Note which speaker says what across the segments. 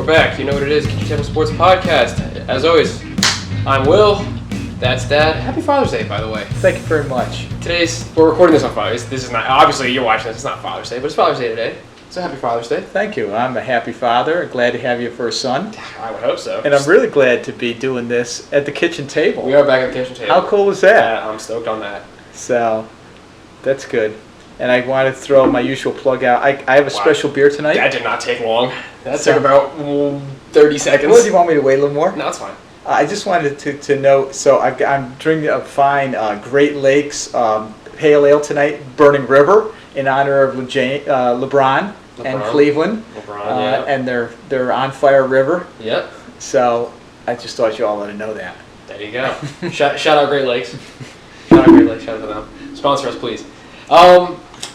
Speaker 1: We're back. You know what it is. Kitchen Table Sports Podcast. As always, I'm Will. That's Dad. Happy Father's Day, by the way.
Speaker 2: Thank you very much.
Speaker 1: We're recording this on Father's Day. This is not, obviously you're watching this, it's not Father's Day, but it's Father's Day today. So happy Father's Day.
Speaker 2: Thank you. I'm a happy father. Glad to have you for a son.
Speaker 1: I would hope so.
Speaker 2: And I'm really glad to be doing this at the kitchen table.
Speaker 1: We are back at the kitchen table.
Speaker 2: How cool is that?
Speaker 1: I'm stoked on that.
Speaker 2: So, that's good. And I want to throw my usual plug out. I have a special beer tonight.
Speaker 1: That did not take long. That took about 30 seconds.
Speaker 2: Well, do you want me to wait a little more?
Speaker 1: No, it's fine.
Speaker 2: I just wanted to note, so I'm drinking a fine Great Lakes Pale Ale tonight, Burning River, in honor of LeBron and Cleveland.
Speaker 1: Yeah.
Speaker 2: And their On Fire River.
Speaker 1: Yep.
Speaker 2: So I just thought you all ought to know that.
Speaker 1: There you go. shout out Great Lakes. Shout out Great Lakes. Shout out to them. Sponsor us, please.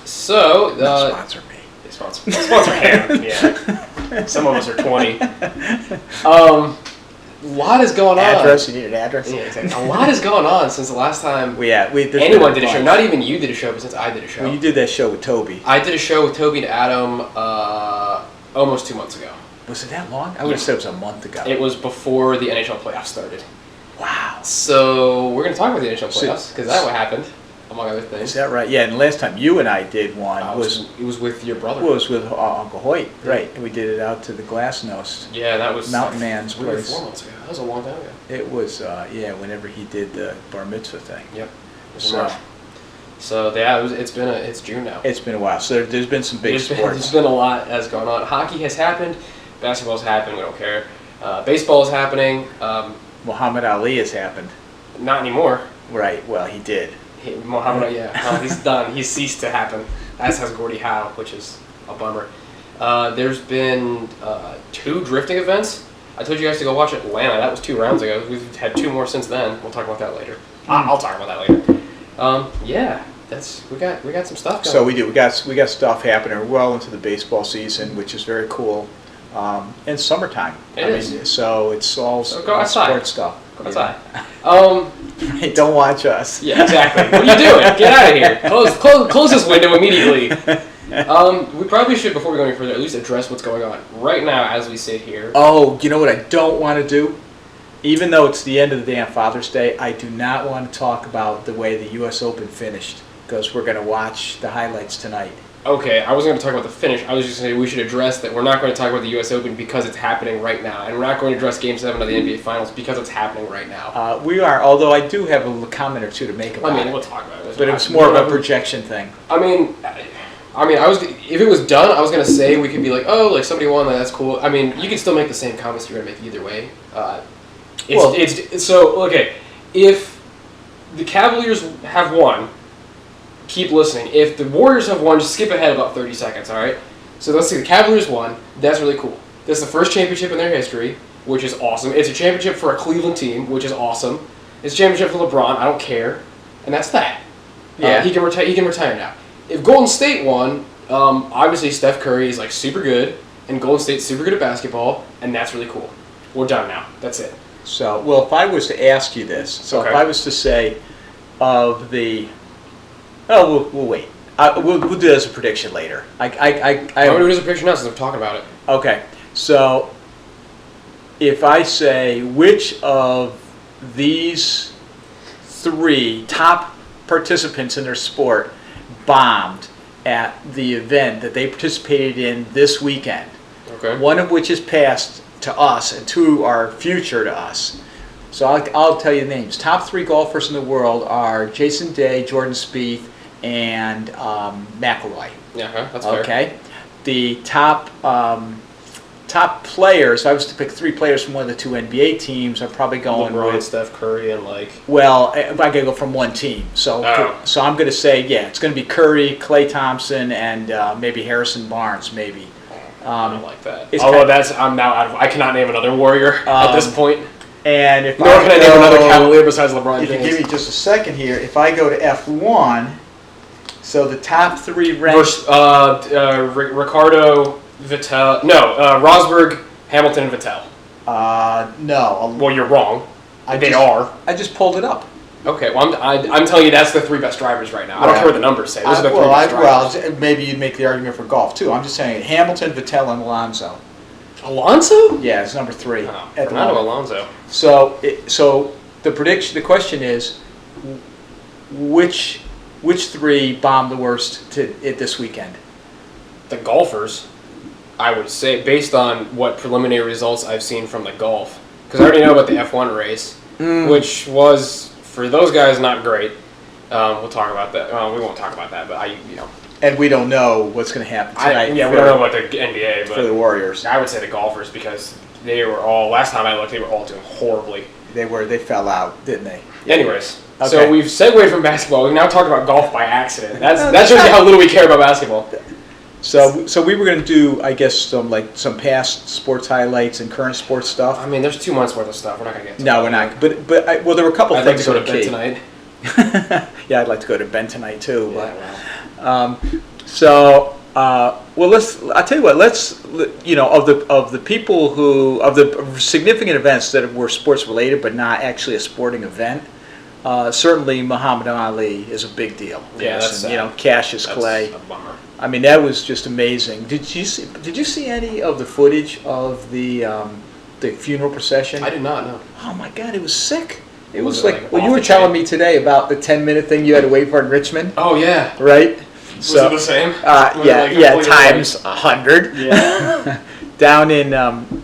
Speaker 2: Sponsor me.
Speaker 1: Sponsor him. Yeah. Some of us are 20. A lot is going on.
Speaker 2: Address? You need an address?
Speaker 1: Yeah, exactly. A lot is going on since the last time
Speaker 2: anyone
Speaker 1: did a show. Not even you did a show, but since I did a show.
Speaker 2: Well, you did that show with Toby.
Speaker 1: I did a show with Toby and Adam almost 2 months ago.
Speaker 2: Was it that long? I would have said it was a month ago.
Speaker 1: It was before the NHL playoffs started.
Speaker 2: Wow.
Speaker 1: So we're going to talk about the NHL playoffs because that's what happened, among other things.
Speaker 2: Is that right? Yeah, and the last time you and I did one
Speaker 1: it was with your brother.
Speaker 2: Well, it was with Uncle Hoyt, right? And we did it out to the Glassnose.
Speaker 1: Yeah, that was
Speaker 2: Mountain Man's place.
Speaker 1: 3 or 4 months ago. That was a long time ago.
Speaker 2: It was, whenever he did the bar mitzvah thing.
Speaker 1: Yep. So yeah, it's June now.
Speaker 2: It's been a while. So there's been some big sports.
Speaker 1: There's been a lot that's going on. Hockey has happened. Basketball's happened. We don't care. Baseball is happening.
Speaker 2: Muhammad Ali has happened.
Speaker 1: Not anymore.
Speaker 2: Right. Well, he did.
Speaker 1: Muhammad, yeah. He's done. He's ceased to happen. As has Gordie Howe, which is a bummer. There's been 2 drifting events. I told you guys to go watch Atlanta. That was 2 rounds ago. We've had 2 more since then. We'll talk about that later. I'll talk about that later. Yeah, we got some stuff going.
Speaker 2: So we do. We got stuff happening. We're well into the baseball season, which is very cool. And summertime.
Speaker 1: It is.
Speaker 2: So it's all sports stuff.
Speaker 1: Go outside.
Speaker 2: Hey, don't watch us.
Speaker 1: Yeah, exactly. What are you doing? Get out of here. Close this window immediately. We probably should, before we go any further, at least address what's going on right now as we sit here.
Speaker 2: Oh, you know what I don't want to do? Even though it's the end of the day on Father's Day, I do not want to talk about the way the U.S. Open finished, because we're going to watch the highlights tonight.
Speaker 1: Okay, I wasn't going to talk about the finish. I was just going to say we should address that we're not going to talk about the U.S. Open because it's happening right now, and we're not going to address Game 7 of the NBA Finals because it's happening right now.
Speaker 2: We are, although I do have a comment or two to make about it.
Speaker 1: We'll talk about it.
Speaker 2: But it was more of a projection thing.
Speaker 1: If it was done, I was going to say we could be like, oh, like somebody won, that's cool. I mean, you can still make the same comments you're going to make either way. If the Cavaliers have won, keep listening. If the Warriors have won, just skip ahead about 30 seconds, all right? So let's see, the Cavaliers won. That's really cool. This is the first championship in their history, which is awesome. It's a championship for a Cleveland team, which is awesome. It's a championship for LeBron. I don't care. And that's that.
Speaker 2: Yeah.
Speaker 1: He can retire now. If Golden State won, obviously Steph Curry is like super good, and Golden State's super good at basketball, and that's really cool. We're done now. That's it.
Speaker 2: So, well, if I was to ask you this, if I was to say of the... Oh, we'll wait. We'll do this as a prediction later.
Speaker 1: I'm going to do this as a prediction now since we're talking about it.
Speaker 2: Okay. So, if I say which of these 3 top participants in their sport bombed at the event that they participated in this weekend, one of which is past to us and 2 are future to us. So I'll tell you the names. Top 3 golfers in the world are Jason Day, Jordan Spieth, and McIlroy.
Speaker 1: Yeah, that's fair.
Speaker 2: Okay. The top players, if I was to pick 3 players from one of the 2 NBA teams, I'm probably going
Speaker 1: LeBron,
Speaker 2: with
Speaker 1: Steph Curry, and
Speaker 2: Well, I got to go from one team. So I'm going to say, it's going to be Curry, Klay Thompson, and maybe Harrison Barnes, maybe.
Speaker 1: I don't like that. Although I'm now out of... I cannot name another Warrior at this point.
Speaker 2: And if
Speaker 1: Nor can I name another Cavalier besides LeBron James.
Speaker 2: If you give me just a second here, if I go to F1, so the top 3 ranked...
Speaker 1: Ricardo, Vettel... No, Rosberg, Hamilton, and Vettel.
Speaker 2: No.
Speaker 1: Well, you're wrong. They are.
Speaker 2: I just pulled it up.
Speaker 1: Okay, well, I'm telling you that's the 3 best drivers right now. I don't care what the numbers say. Those are the 3 best drivers.
Speaker 2: Well, maybe you'd make the argument for golf, too. I'm just saying Hamilton, Vettel, and Alonso.
Speaker 1: Alonso?
Speaker 2: Yeah, it's number 3.
Speaker 1: Oh,
Speaker 2: at the
Speaker 1: Fernando
Speaker 2: moment.
Speaker 1: Alonso.
Speaker 2: So the question is, which 3 bombed the worst this weekend?
Speaker 1: The golfers, I would say, based on what preliminary results I've seen from the golf. Because I already know about the F1 race, which was, for those guys, not great. We'll talk about that. We won't talk about that, but
Speaker 2: And we don't know what's going to happen tonight.
Speaker 1: we don't know about the NBA, but
Speaker 2: for the Warriors.
Speaker 1: I would say the golfers, because they were all, last time I looked, they were all doing horribly.
Speaker 2: They fell out, didn't they?
Speaker 1: Anyways,
Speaker 2: okay.
Speaker 1: So we've segued from basketball. We've now talked about golf by accident. That shows you how little we care about basketball.
Speaker 2: So we were going to do, I guess, some past sports highlights and current sports stuff.
Speaker 1: I mean, there's 2 months worth of stuff. We're not going to get to
Speaker 2: No, we're not. But there were a couple
Speaker 1: I'd
Speaker 2: things
Speaker 1: like to go to bed tonight.
Speaker 2: Yeah, I'd like to go to bed tonight too.
Speaker 1: Yeah,
Speaker 2: I'll tell you what. Of the people of the significant events that were sports related but not actually a sporting event. Certainly, Muhammad Ali is a big deal.
Speaker 1: Yeah, that's
Speaker 2: Cassius Clay.
Speaker 1: A bummer.
Speaker 2: I mean, that was just amazing. Did you see any of the footage of the funeral procession?
Speaker 1: I did not know.
Speaker 2: Oh my God, it was sick. It
Speaker 1: Was
Speaker 2: was
Speaker 1: it
Speaker 2: like,
Speaker 1: like
Speaker 2: well, you
Speaker 1: off
Speaker 2: were
Speaker 1: the
Speaker 2: telling
Speaker 1: chain?
Speaker 2: me today about the 10-minute thing you had to wait for in Richmond,
Speaker 1: Oh yeah.
Speaker 2: right?
Speaker 1: Was it the same?
Speaker 2: Yeah, times 100.
Speaker 1: Yeah.
Speaker 2: Down in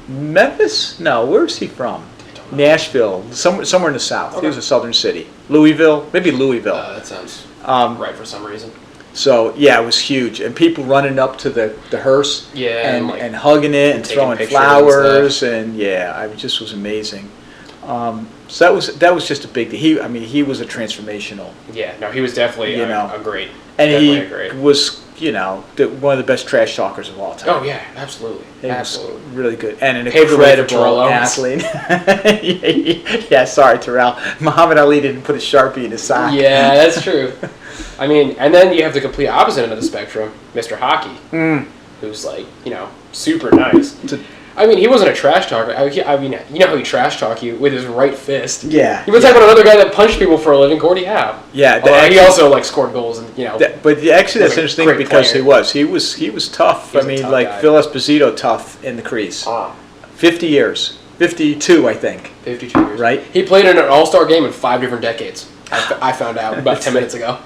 Speaker 2: Memphis? No, where's he from? Nashville, somewhere in the South.
Speaker 1: Okay.
Speaker 2: It was a southern city. Louisville, maybe Louisville.
Speaker 1: That sounds right for some reason.
Speaker 2: So yeah, it was huge, and people running up to the hearse,
Speaker 1: Yeah,
Speaker 2: and hugging it and
Speaker 1: taking
Speaker 2: throwing
Speaker 1: pictures
Speaker 2: flowers, and it just was amazing. So that was just a big deal. He was a transformational,
Speaker 1: Yeah, no, he was definitely a great.
Speaker 2: and
Speaker 1: definitely
Speaker 2: he
Speaker 1: a great.
Speaker 2: was one of the best trash talkers of all time.
Speaker 1: Oh yeah, absolutely,
Speaker 2: He
Speaker 1: absolutely.
Speaker 2: was really good, and an
Speaker 1: Paved the way for
Speaker 2: incredible
Speaker 1: Terrell Owens.
Speaker 2: athlete. Yeah, sorry, Terrell. Muhammad Ali didn't put a Sharpie in his sock.
Speaker 1: Yeah, that's true. I mean, and then you have the complete opposite end of the spectrum, Mr. Hockey, who's super nice. I mean, he wasn't a trash talker. I mean, you know how he trash talk you with his right fist.
Speaker 2: Yeah.
Speaker 1: He was talking about another guy that punched people for a living, Gordie Howe.
Speaker 2: Yeah.
Speaker 1: He also scored goals and
Speaker 2: But actually, that's interesting
Speaker 1: great
Speaker 2: because
Speaker 1: player.
Speaker 2: he was tough.
Speaker 1: He was a tough guy.
Speaker 2: Phil Esposito, tough in the crease. 50 years, 52, I think.
Speaker 1: 52 years.
Speaker 2: Right.
Speaker 1: He played in an all-star game in 5 different decades. I found out about 10 minutes ago.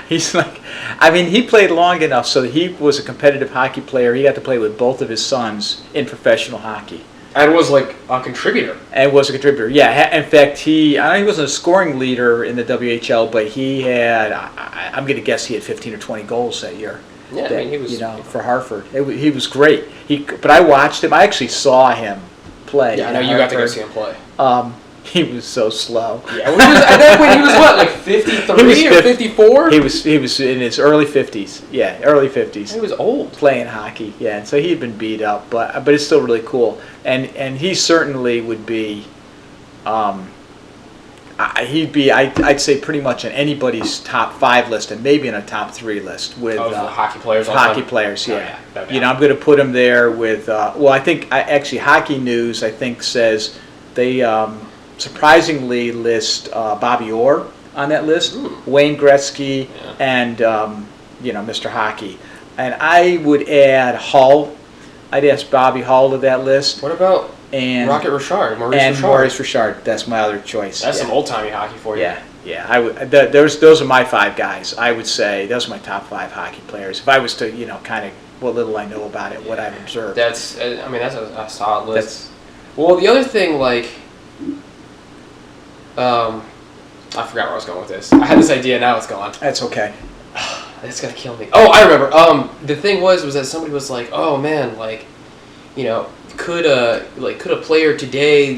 Speaker 2: He's he played long enough so that he was a competitive hockey player. He got to play with both of his sons in professional hockey.
Speaker 1: And was a contributor.
Speaker 2: And was a contributor. Yeah, in fact, I know he wasn't a scoring leader in the WHL, but he had, I'm going to guess he had 15 or 20 goals that year.
Speaker 1: Yeah, I mean, he was...
Speaker 2: for Hartford. He was great. But I watched him. I actually saw him play.
Speaker 1: Yeah, I know you got to go see him play.
Speaker 2: He was so slow.
Speaker 1: Yeah, at that point he was what, 53 or 54?
Speaker 2: He was in his early 50s. Yeah, early 50s.
Speaker 1: He was old.
Speaker 2: Playing hockey. Yeah, and so he had been beat up, but it's still really cool. And he certainly would be. I'd say pretty much on anybody's top 5 list, and maybe in a top 3 list with
Speaker 1: hockey players.
Speaker 2: Hockey players, yeah.
Speaker 1: Oh, yeah.
Speaker 2: I'm going to put him there with. I think actually Hockey News says they surprisingly list Bobby Orr on that list, Wayne Gretzky, and Mr. Hockey, and I would add Hull. I'd ask Bobby Hull to that list.
Speaker 1: What about Rocket Richard?
Speaker 2: Maurice Richard. That's my other choice.
Speaker 1: That's some old-timey hockey for you.
Speaker 2: Yeah. I would. Those are my 5 guys. I would say those are my top 5 hockey players. If I was to, kind of what little I know about it, what I've observed.
Speaker 1: That's a solid list. Well, the other thing, I forgot where I was going with this. I had this idea, now it's gone.
Speaker 2: That's okay.
Speaker 1: It's gonna kill me. Oh, I remember. The thing was that somebody was like, "Oh man, could a player today,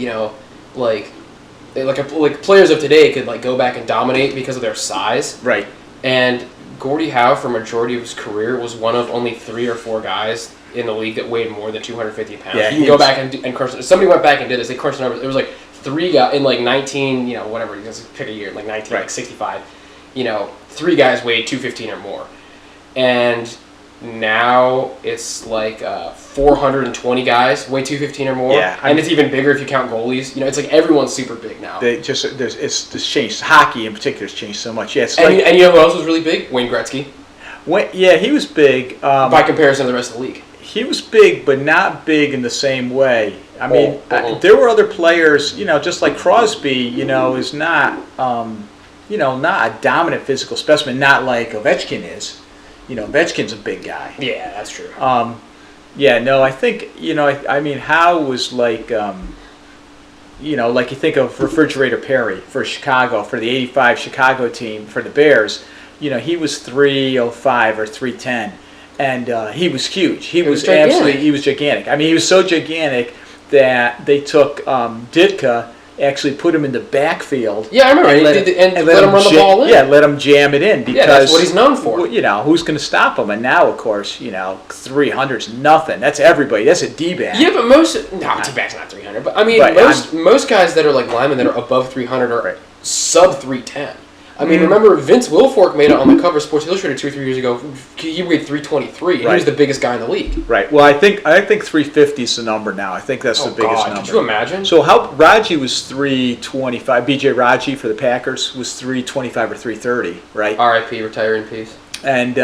Speaker 1: players of today could go back and dominate because of their size?"
Speaker 2: Right.
Speaker 1: And Gordie Howe, for a majority of his career, was one of only 3 or 4 guys in the league that weighed more than 250 pounds.
Speaker 2: Yeah,
Speaker 1: you can go back and crunch. Somebody went back and did this. They crunched the numbers. It was 3 guys in 19, whatever. You guys pick a year, 1965. 3 guys weighed 215 or more, and now it's 420 guys weigh 215 or more. Yeah, and it's even bigger if you count goalies. It's everyone's super big now.
Speaker 2: It's changed. Hockey in particular has changed so much. Yeah,
Speaker 1: and you know who else was really big? Wayne Gretzky.
Speaker 2: He was big
Speaker 1: by comparison to the rest of the league.
Speaker 2: he was big, but not big in the same way. I mean, there were other players, just like Crosby, is not, not a dominant physical specimen, not like Ovechkin is. Ovechkin's a big guy.
Speaker 1: Yeah, that's true.
Speaker 2: I think, I mean, Howe was like, like you think of Refrigerator Perry for Chicago, for the '85 Chicago team, for the Bears. He was 305 or 310. And he was huge. He was gigantic. I mean, he was so gigantic that they took Ditka, actually put him in the backfield.
Speaker 1: Yeah, I remember. And let him run the ball in.
Speaker 2: Yeah, let him jam it in. Because,
Speaker 1: that's what he's known for.
Speaker 2: Who's going to stop him? And now, of course, 300's nothing. That's everybody. That's a D-back.
Speaker 1: Yeah, but D-back's not 300. But, I mean, most guys that are like linemen that are above 300 are sub 310. I mean, remember Vince Wilfork made it on the cover of Sports Illustrated 2 or 3 years ago. He weighed 323, and he was the biggest guy in the league. Right.
Speaker 2: Well, I think 350 is the number now. I think that's the biggest number.
Speaker 1: Could you imagine?
Speaker 2: So Raji was 325. B.J. Raji for the Packers was 325 or 330, right?
Speaker 1: R.I.P. Retire in peace.
Speaker 2: And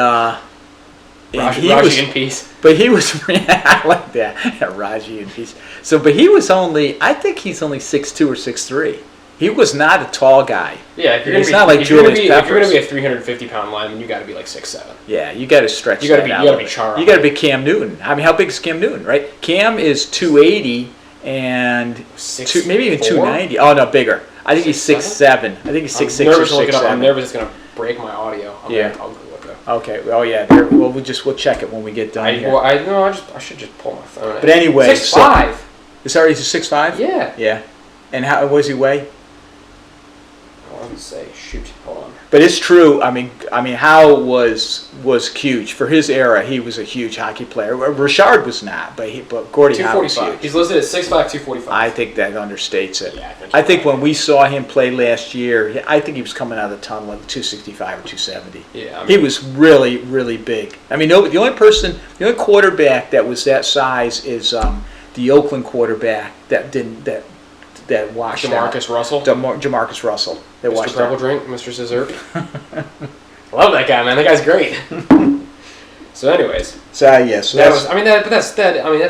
Speaker 1: Raji in peace.
Speaker 2: But he was. I like that. Yeah, Raji in peace. So, but he was only. I think he's only 6'2" or 6'3". He was not a tall guy.
Speaker 1: Yeah, if you're going to be a 350-pound lineman, you got to be like 6'7".
Speaker 2: Yeah, you got to stretch. You got to be Chara. You got to be Cam Newton. I mean, how big is Cam Newton? Right? Cam is 280 and maybe even 290. Oh no, bigger. I think he's 6'7". I think he's 6'6" or 6'7".
Speaker 1: I'm nervous it's going to break my audio. I'll look it up.
Speaker 2: Okay. Oh yeah. We'll check it when we get done.
Speaker 1: I should just pull my phone.
Speaker 2: But anyway,
Speaker 1: 6'5".
Speaker 2: He's 6'5".
Speaker 1: Yeah.
Speaker 2: Yeah. And what does he weigh?
Speaker 1: I would say, hold on.
Speaker 2: But it's true. I mean, Howe was huge for his era. He was a huge hockey player. Richard was not, but Gordie Howe was huge.
Speaker 1: He's listed at 6'5", 245.
Speaker 2: I think that understates it.
Speaker 1: Yeah,
Speaker 2: I think when we saw him play last year, I think he was coming out of the tunnel at 265 or 270.
Speaker 1: Yeah,
Speaker 2: he was really, really big. I mean, the only quarterback that was that size is the Oakland quarterback that washed out.
Speaker 1: Jamarcus Russell?
Speaker 2: Jamarcus Russell.
Speaker 1: Mr. Purple Drink, Mr. Scissor. Love that guy, man. That guy's great. So, anyways.
Speaker 2: That's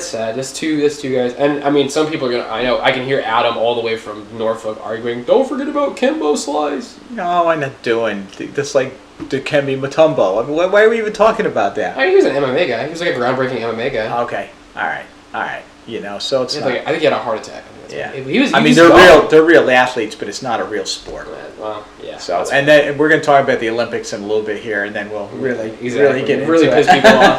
Speaker 1: sad. That's two guys. And, I mean, some people are going to... I can hear Adam all the way from Norfolk arguing, don't forget about Kimbo Slice.
Speaker 2: No, I'm not doing... That's like Dikembe Mutombo. I mean, why are we even talking about that?
Speaker 1: I mean, he was an MMA guy. He was like a groundbreaking MMA guy.
Speaker 2: Okay. All right. So it's not...
Speaker 1: I think he had a heart attack.
Speaker 2: Yeah. They're real athletes, but it's not a real sport.
Speaker 1: Well, yeah.
Speaker 2: So, and then we're going to talk about the Olympics in a little bit here, and then we'll really get into it.
Speaker 1: Really piss people off.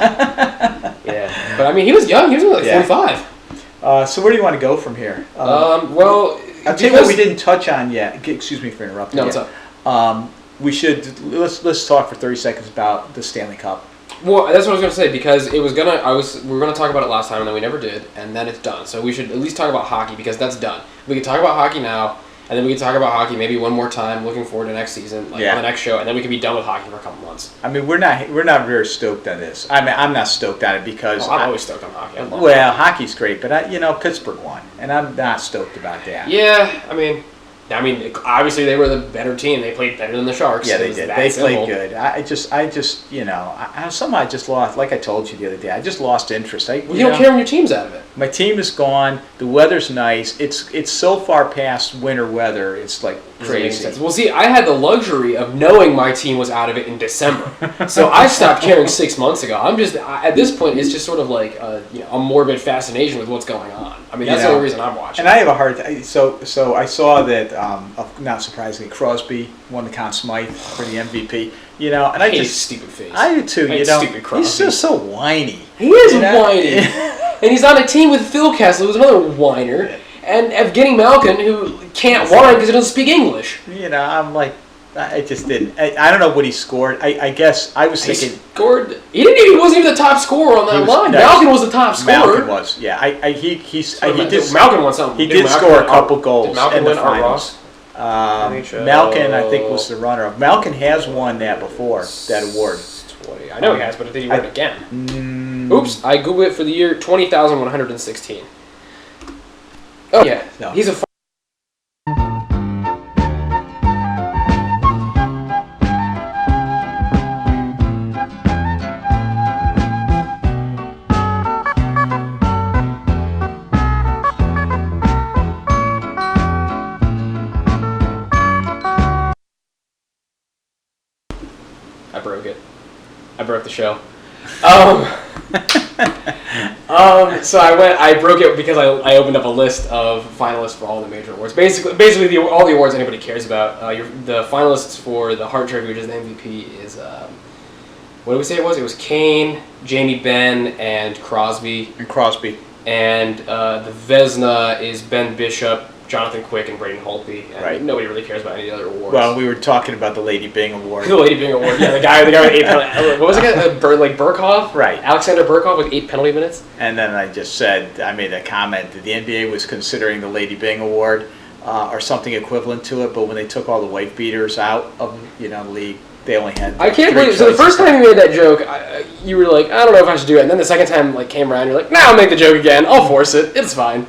Speaker 1: Yeah. But I mean, he was young. He was only like 45.
Speaker 2: So where do you want to go from here?
Speaker 1: Well,
Speaker 2: I'll tell you what we didn't touch on yet. Excuse me for interrupting.
Speaker 1: No, what's up?
Speaker 2: We should let's talk for 30 seconds about the Stanley Cup.
Speaker 1: Well, that's what I was going to say, because we were going to talk about it last time, and then we never did, and then it's done. So we should at least talk about hockey, because that's done. We can talk about hockey now, and then we can talk about hockey maybe one more time, looking forward to next season, on the next show, and then we can be done with hockey for a couple months.
Speaker 2: I mean, we're not very stoked on this. I mean, I'm not stoked on it because
Speaker 1: I'm always stoked on hockey.
Speaker 2: Hockey's great, but Pittsburgh won, and I'm not stoked about that.
Speaker 1: Yeah, I mean, obviously they were the better team. They played better than the Sharks.
Speaker 2: Yeah, they did. They played good. I just somehow I just lost. Like I told you the other day, I just lost interest.
Speaker 1: You don't care when your team's out of it.
Speaker 2: My team is gone. The weather's nice. It's so far past winter weather. It's like crazy.
Speaker 1: Well, see, I had the luxury of knowing my team was out of it in December, so I stopped caring 6 months ago. I'm just at this point, it's just sort of like a morbid fascination with what's going on. I mean, that's the only reason I'm watching.
Speaker 2: And I have a hard time. So I saw that. Not surprisingly, Crosby won the Conn Smythe for the MVP. And I hate
Speaker 1: his stupid face.
Speaker 2: I do too.
Speaker 1: Stupid Crosby.
Speaker 2: He's just so whiny.
Speaker 1: He is whiny, and he's on a team with Phil Kessel, who's another whiner, and Evgeny Malkin, who can't whine because he doesn't speak English.
Speaker 2: I'm like, I just didn't. I don't know what he scored. I guess I was thinking.
Speaker 1: He wasn't even the top scorer on that line. Malkin was the top scorer.
Speaker 2: Malkin was. Yeah. Malkin
Speaker 1: won something.
Speaker 2: He did score a couple goals.
Speaker 1: Did Malkin win our Ross?
Speaker 2: Malkin, I think, was the runner-up. Malkin has won that before, that award.
Speaker 1: I know he has, but did he win it again? Oops, I googled it for the year 20,116. Oh, yeah. No. He's a... the show. So I broke it because I opened up a list of finalists for all the major awards. Basically all the awards anybody cares about. The finalists for the Hart Trophy, which is the MVP, is what did we say it was? It was Kane, Jamie Benn, and Crosby. And the Vezina is Ben Bishop, Jonathan Quick, and Braden Holtby. And
Speaker 2: right.
Speaker 1: Nobody really cares about any of the other awards.
Speaker 2: Well, we were talking about the Lady Bing Award.
Speaker 1: The Lady Bing Award, yeah, the guy with 8 penalty. What was it? Burkhoff?
Speaker 2: Right.
Speaker 1: Alexander Burkhoff with 8 penalty minutes.
Speaker 2: And then I made a comment that the NBA was considering the Lady Bing Award or something equivalent to it, but when they took all the wife beaters out of the league, they only had.
Speaker 1: I can't believe. So the first time you made that joke, you were like, I don't know if I should do it. And then the second time came around, you're like, nah, I'll make the joke again. I'll force it. It's fine.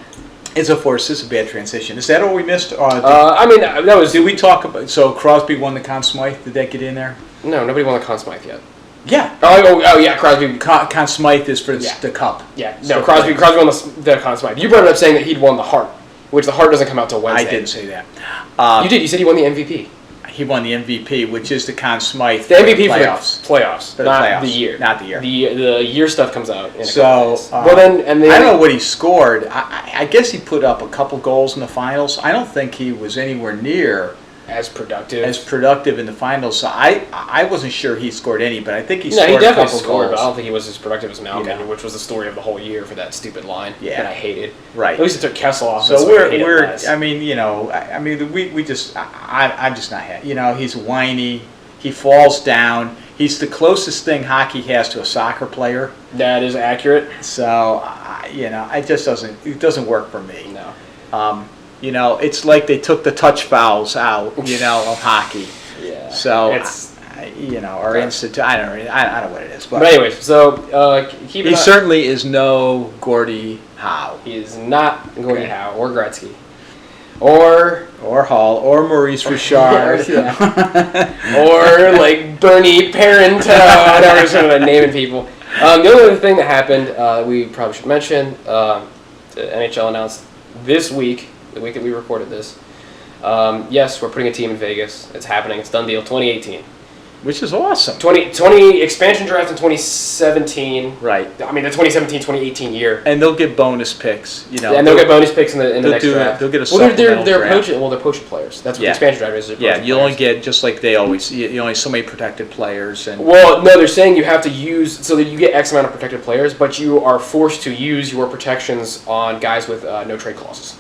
Speaker 2: It's a force. It's a bad transition. Is that all we missed?
Speaker 1: That was.
Speaker 2: Did we talk about? So Crosby won the Conn Smythe. Did that get in there?
Speaker 1: No, nobody won the Conn Smythe yet.
Speaker 2: Yeah.
Speaker 1: Oh yeah, Crosby.
Speaker 2: Conn Smythe is for the cup.
Speaker 1: Yeah. No, Crosby won the Conn Smythe. You brought it up saying that he'd won the Hart, which the Hart doesn't come out till Wednesday.
Speaker 2: I didn't say that.
Speaker 1: You did. You said he won the MVP.
Speaker 2: He won the MVP, which is the Conn Smythe.
Speaker 1: The MVP
Speaker 2: playoffs.
Speaker 1: For the playoffs, not
Speaker 2: playoffs.
Speaker 1: the year.
Speaker 2: Not the year.
Speaker 1: The year stuff comes out in a
Speaker 2: so,
Speaker 1: couple days. Well, then
Speaker 2: I don't know what he scored. I guess he put up a couple goals in the finals. I don't think he was anywhere near
Speaker 1: as productive
Speaker 2: in the finals. So I wasn't sure he scored any, but I think he scored
Speaker 1: he definitely
Speaker 2: a couple
Speaker 1: scored,
Speaker 2: goals.
Speaker 1: But I don't think he was as productive as Malkin, which was the story of the whole year for that stupid line that I hated.
Speaker 2: Right.
Speaker 1: At least it took Kessel off.
Speaker 2: So we just I'm just not happy. He's whiny. He falls down. He's the closest thing hockey has to a soccer player.
Speaker 1: That is accurate.
Speaker 2: So it doesn't work for me.
Speaker 1: No.
Speaker 2: It's like they took the touch fouls out, of hockey.
Speaker 1: Yeah.
Speaker 2: So
Speaker 1: it's
Speaker 2: our institute. I don't know what it is.
Speaker 1: But anyways, so keep it.
Speaker 2: He certainly is no Gordie Howe.
Speaker 1: He is not Gordie Howe or Gretzky, or
Speaker 2: Hall or Maurice Richard,
Speaker 1: or like Bernie Parent. I don't understand naming people. The only other thing that happened, we probably should mention, the NHL announced this week, the week that we recorded this, yes, we're putting a team in Vegas. It's happening. It's done deal. 2018.
Speaker 2: Which is awesome.
Speaker 1: 20 expansion draft in 2017.
Speaker 2: Right.
Speaker 1: I mean, the 2017-2018 year.
Speaker 2: And they'll get bonus picks,
Speaker 1: and they'll get bonus picks in the next draft.
Speaker 2: They'll get a supplemental draft.
Speaker 1: They're poaching players. That's what the expansion draft is.
Speaker 2: Yeah, you only get, just like they always, you only so many protected players.
Speaker 1: Well, no, they're saying you have to use, so that you get X amount of protected players, but you are forced to use your protections on guys with no trade clauses.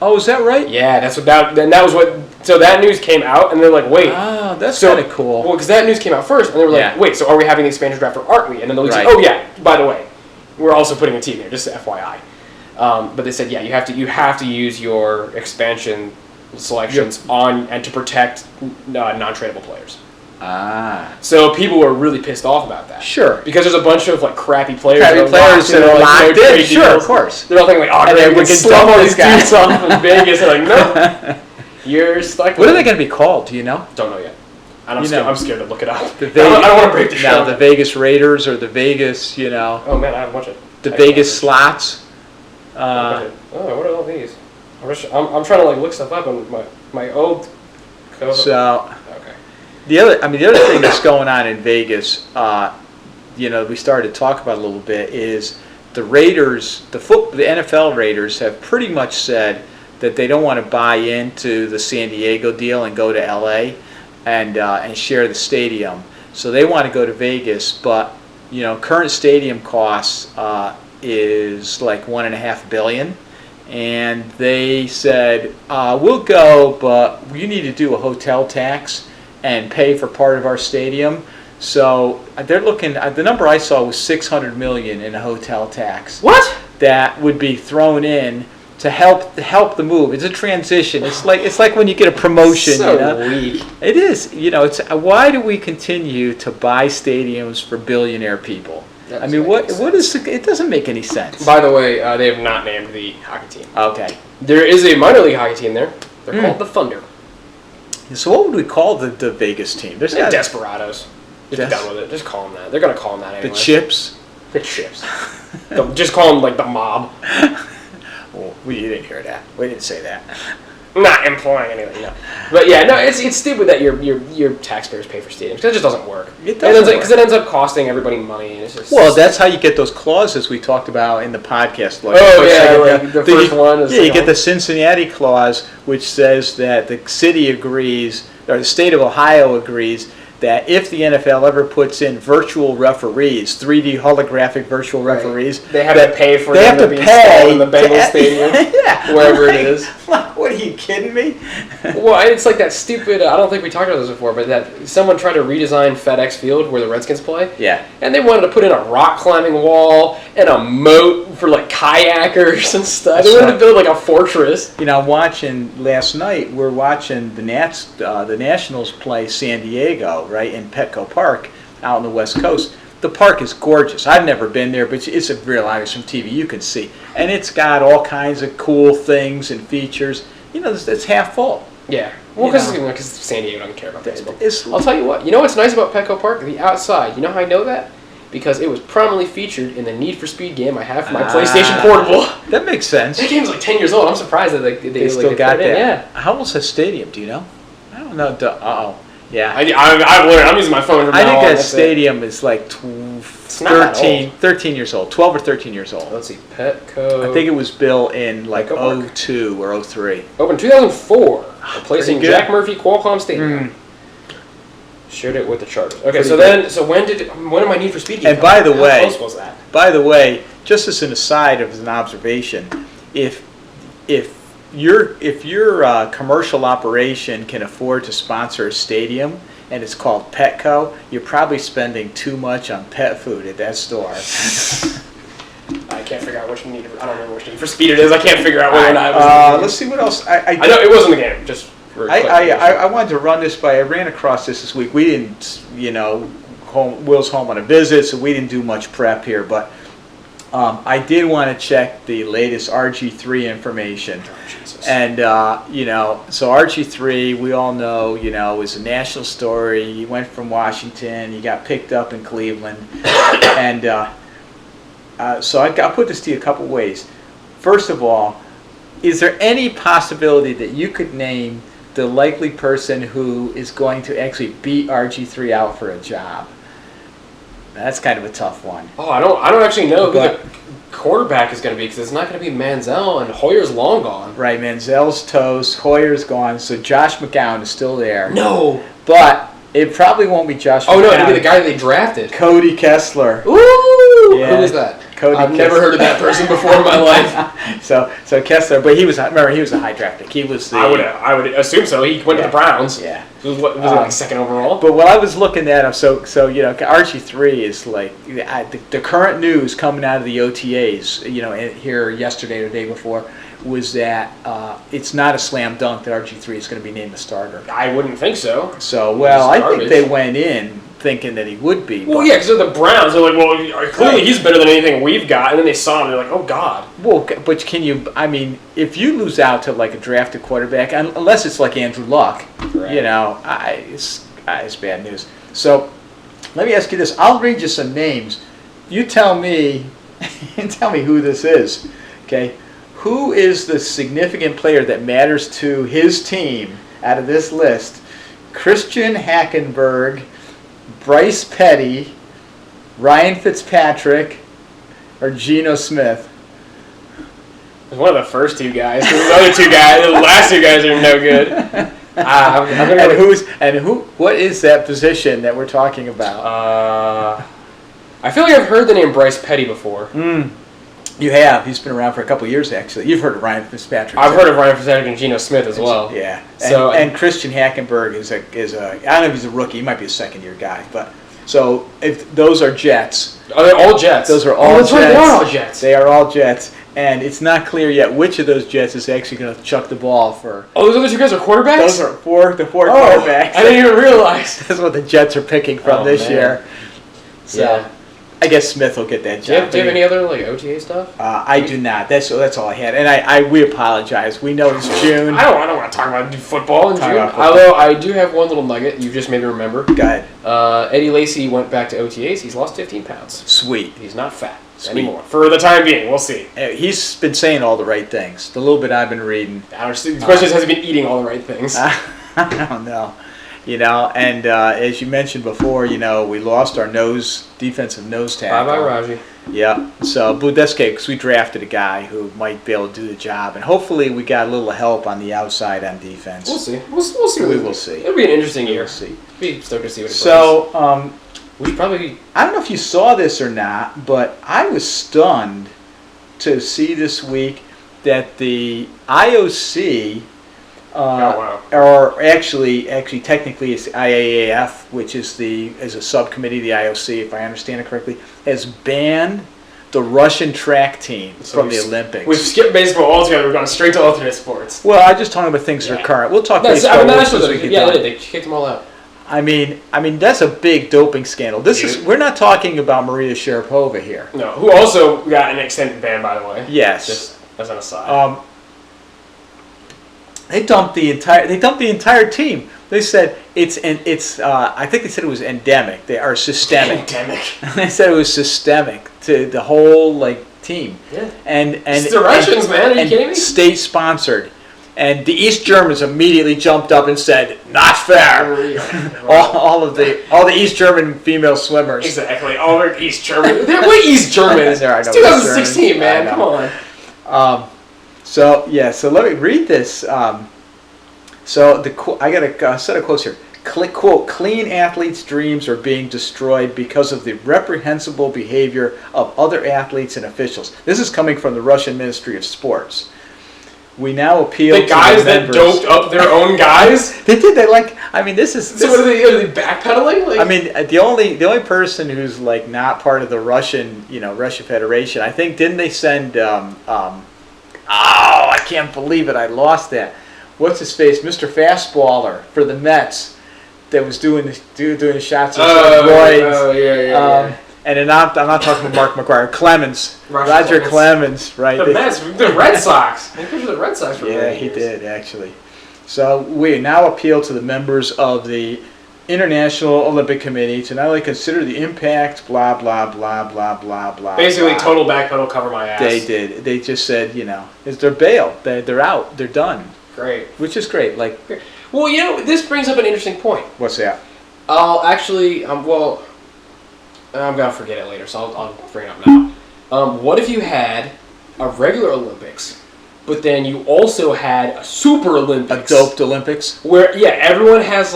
Speaker 2: Oh, is that right?
Speaker 1: Yeah, that was what. So that news came out, and they're like, "Wait,
Speaker 2: that's kind of cool."
Speaker 1: Well, because that news came out first, and they were like, "Wait, so are we having the expansion draft or aren't we?" And then the league said, "Oh yeah, by the way, we're also putting a team here, just FYI." But they said, "Yeah, you have to use your expansion selections on and to protect non-tradable players." So people were really pissed off about that.
Speaker 2: Sure.
Speaker 1: Because there's a bunch of crappy players
Speaker 2: that are locked in. Sure, of course.
Speaker 1: They're all thinking we can slum all these dudes off in Vegas. They're like, nope. You're stuck.
Speaker 2: What are they going to be called? Do you know?
Speaker 1: Don't know yet. I'm scared to look it up. I
Speaker 2: don't
Speaker 1: want to break the show.
Speaker 2: Now, the Vegas Raiders or the Vegas,
Speaker 1: Oh man, I haven't watched it.
Speaker 2: The Vegas Slots.
Speaker 1: What are all these? I'm trying to look stuff up on my old code.
Speaker 2: So.
Speaker 1: Okay.
Speaker 2: The other thing that's going on in Vegas, we started to talk about a little bit, is the Raiders, the NFL Raiders have pretty much said that they don't want to buy into the San Diego deal and go to LA and share the stadium. So they want to go to Vegas, but current stadium costs is like $1.5 billion. And they said, we'll go, but you need to do a hotel tax and pay for part of our stadium. So they're looking. The number I saw was $600 million in a hotel tax.
Speaker 1: What?
Speaker 2: That would be thrown in to help the move. It's a transition. It's like when you get a promotion.
Speaker 1: So weak.
Speaker 2: It is. It's why do we continue to buy stadiums for billionaire people? What is? It doesn't make any sense.
Speaker 1: By the way, they have not named the hockey team.
Speaker 2: Okay.
Speaker 1: There is a minor league hockey team there. They're called the Thunder.
Speaker 2: So what would we call the Vegas team?
Speaker 1: There's Desperados. Just be done with it. Just call them that. They're going to call them that anyway.
Speaker 2: The Chips?
Speaker 1: The Chips. Just call them the mob.
Speaker 2: Well, we didn't hear that. We didn't say that.
Speaker 1: not implying anything, no. But yeah, no, it's stupid that your taxpayers pay for stadiums because it just doesn't work.
Speaker 2: It doesn't work.
Speaker 1: Because it ends up costing everybody money. And it's just,
Speaker 2: well, that's how you get those clauses we talked about in the podcast. Like,
Speaker 1: the first one is
Speaker 2: you get the Cincinnati clause, which says that the city agrees, or the state of Ohio agrees, that if the NFL ever puts in virtual referees, 3D holographic virtual referees,
Speaker 1: they have to pay for them to be installed in the Bengals stadium, wherever it is.
Speaker 2: What, are you kidding me?
Speaker 1: Well, it's like that stupid, I don't think we talked about this before, but that someone tried to redesign FedEx Field where the Redskins play.
Speaker 2: Yeah.
Speaker 1: And they wanted to put in a rock climbing wall and a moat for like kayakers and stuff. They wanted to build like a fortress.
Speaker 2: You know, last night, we're watching the Nationals play San Diego, right, in Petco Park out on the West Coast. The park is gorgeous. I've never been there, but it's a real obvious from TV. You can see. And it's got all kinds of cool things and features. You know, it's half full.
Speaker 1: Yeah. Well, because San Diego doesn't care about baseball.
Speaker 2: I'll
Speaker 1: tell you what. You know what's nice about Petco Park? The outside. You know how I know that? Because it was prominently featured in the Need for Speed game I have for my PlayStation Portable.
Speaker 2: That makes sense.
Speaker 1: That game's like 10 years old. I'm surprised that they
Speaker 2: still got that.
Speaker 1: Yeah.
Speaker 2: How old's that stadium? Do you know? I don't know. Uh-oh. Yeah.
Speaker 1: I've learned. I'm using my phone from
Speaker 2: I think
Speaker 1: now on.
Speaker 2: that stadium is like 13 years old. 12 or 13 years old.
Speaker 1: Let's see. Petco.
Speaker 2: I think it was built in like 02 or 03.
Speaker 1: Opened 2004. Replacing Jack Murphy Qualcomm Stadium. Shared it with the Chargers. Okay, when did my Need for Speed game
Speaker 2: And by the way,
Speaker 1: how close was that?
Speaker 2: By the way, just as an aside, as an observation, if your commercial operation can afford to sponsor a stadium and it's called Petco, you're probably spending too much on pet food at that store.
Speaker 1: I can't figure out which Need. I don't remember which Need for Speed it is. I can't figure out whether or not it was.
Speaker 2: Let's see what else.
Speaker 1: I know it wasn't the game. Just.
Speaker 2: I wanted to run this by. I ran across this week. We didn't, Will's home on a visit, so we didn't do much prep here. But I did want to check the latest RG3 information.
Speaker 1: Oh, Jesus.
Speaker 2: And so RG3, we all know, is a national story. He went from Washington. He got picked up in Cleveland, and so I'll put this to you a couple ways. First of all, is there any possibility that you could name the likely person who is going to actually beat RG3 out for a job? That's kind of a tough one.
Speaker 1: Oh, I don't actually know who the quarterback is going to be because it's not going to be Manziel and Hoyer's long gone.
Speaker 2: Right, Manziel's toast, Hoyer's gone, so Josh McGowan is still there.
Speaker 1: No,
Speaker 2: but it probably won't be Josh.
Speaker 1: Oh no, it'll be the guy they drafted,
Speaker 2: Cody Kessler.
Speaker 1: Ooh,
Speaker 2: yeah.
Speaker 1: Who is that?
Speaker 2: I've
Speaker 1: never heard of that person before in my life.
Speaker 2: So Kessler, but he was a high draft pick. He was the.
Speaker 1: I would assume so. He went to the Browns.
Speaker 2: Yeah.
Speaker 1: Was he like second overall?
Speaker 2: But what I was looking at him, so RG3 is like the current news coming out of the OTAs, here yesterday or the day before, was that it's not a slam dunk that RG3 is going to be named the starter.
Speaker 1: I wouldn't think so.
Speaker 2: So I think they went in thinking that he would be.
Speaker 1: Well, yeah, because they're the Browns. They're like, well, clearly he's better than anything we've got. And then they saw him, and they're like, oh, God.
Speaker 2: Well, but if you lose out to like a drafted quarterback, unless it's like Andrew Luck, right. It's bad news. So let me ask you this. I'll read you some names. You tell me who this is, okay? Who is the significant player that matters to his team out of this list? Christian Hackenberg, Bryce Petty, Ryan Fitzpatrick, or Geno Smith?
Speaker 1: It's one of the first two guys. The other two guys, the last two guys are no good.
Speaker 2: What is that position that we're talking about?
Speaker 1: I feel like I've heard the name Bryce Petty before.
Speaker 2: You have. He's been around for a couple of years, actually. You've heard of Ryan Fitzpatrick.
Speaker 1: I've heard of Ryan Fitzpatrick and Geno Smith as well.
Speaker 2: Yeah. And Christian Hackenberg is a I don't know if he's a rookie. He might be a second-year guy. But so if those are Jets.
Speaker 1: Are they all Jets?
Speaker 2: Those are all Jets.
Speaker 1: Right, they are all Jets.
Speaker 2: They are all Jets. And it's not clear yet which of those Jets is actually going to chuck the ball for.
Speaker 1: Oh, those other two guys are quarterbacks?
Speaker 2: Those are the four quarterbacks.
Speaker 1: I didn't even realize.
Speaker 2: That's what the Jets are picking from this year. So,
Speaker 1: yeah.
Speaker 2: I guess Smith will get that job.
Speaker 1: Do you have any other like OTA stuff?
Speaker 2: I do not. That's all I had. And we apologize. We know it's June.
Speaker 1: I don't want to talk about football in June.
Speaker 2: Football.
Speaker 1: Although I do have one little nugget you just made me remember.
Speaker 2: Go ahead.
Speaker 1: Eddie Lacy went back to OTAs. He's lost 15 pounds.
Speaker 2: Sweet.
Speaker 1: He's not fat anymore. For the time being, we'll see.
Speaker 2: He's been saying all the right things. The little bit I've been reading.
Speaker 1: The question is, has he been eating all the right things?
Speaker 2: I don't know. And as you mentioned before, we lost our defensive nose tackle.
Speaker 1: Bye-bye, Raji.
Speaker 2: Yeah. So, Budeske, because we drafted a guy who might be able to do the job. And hopefully we got a little help on the outside on defense.
Speaker 1: We'll see. We'll see.
Speaker 2: We will see.
Speaker 1: It'll be an interesting year.
Speaker 2: We'll see.
Speaker 1: Be stoked to see what it
Speaker 2: So,
Speaker 1: we should probably...
Speaker 2: I don't know if you saw this or not, but I was stunned to see this week that the IOC... or actually, technically, it's IAAF, which is a subcommittee of the IOC, if I understand it correctly, has banned the Russian track team from the Olympics.
Speaker 1: We've skipped baseball altogether. We've gone straight to alternate sports.
Speaker 2: Well, I'm just talking about things that are current. We'll talk baseball.
Speaker 1: They kicked them all out.
Speaker 2: I mean, that's a big doping scandal. We're not talking about Maria Sharapova here.
Speaker 1: No, who also got an extended ban, by the way.
Speaker 2: Yes.
Speaker 1: Just as an aside.
Speaker 2: They dumped the entire team. They said I think they said it was endemic. They are systemic.
Speaker 1: Endemic.
Speaker 2: They said it was systemic to the whole team.
Speaker 1: Yeah.
Speaker 2: And
Speaker 1: it's the Russians, man. Are you kidding me?
Speaker 2: State sponsored. And the East Germans immediately jumped up and said, "Not fair." all the East German female swimmers.
Speaker 1: Exactly. All the East German. We're East Germans. It's 2016, man. Come on.
Speaker 2: So let me read this. I got a set of quotes here. Quote, "Clean athletes' dreams are being destroyed because of the reprehensible behavior of other athletes and officials." This is coming from the Russian Ministry of Sports. We now appeal to the
Speaker 1: guys that doped up their own guys.
Speaker 2: They did. This is.
Speaker 1: So what are they backpedaling?
Speaker 2: The only person who's not part of the Russian Federation. I think didn't they send? I can't believe it. I lost that. What's his face? Mr. Fastballer for the Mets that was doing the shots of steroids.
Speaker 1: Oh, yeah.
Speaker 2: And then I'm not talking about Mark McGuire. Clemens. Roger Clemens, right?
Speaker 1: The Mets, the Red Sox. He pitched for the Red Sox for
Speaker 2: many years. He did, actually. So we now appeal to the members of the International Olympic Committee to not only consider the impact, blah, blah, blah, blah, blah, blah.
Speaker 1: Basically,
Speaker 2: blah.
Speaker 1: total backpedal, cover my ass.
Speaker 2: They did. They just said, it's their bail. They're out. They're done. Great. Which is great.
Speaker 1: Well, this brings up an interesting point.
Speaker 2: What's that?
Speaker 1: I'll actually, I'm going to forget it later, so I'll bring it up now. What if you had a regular Olympics, but then you also had a Sooper Olympics?
Speaker 2: A doped Olympics?
Speaker 1: Where, everyone has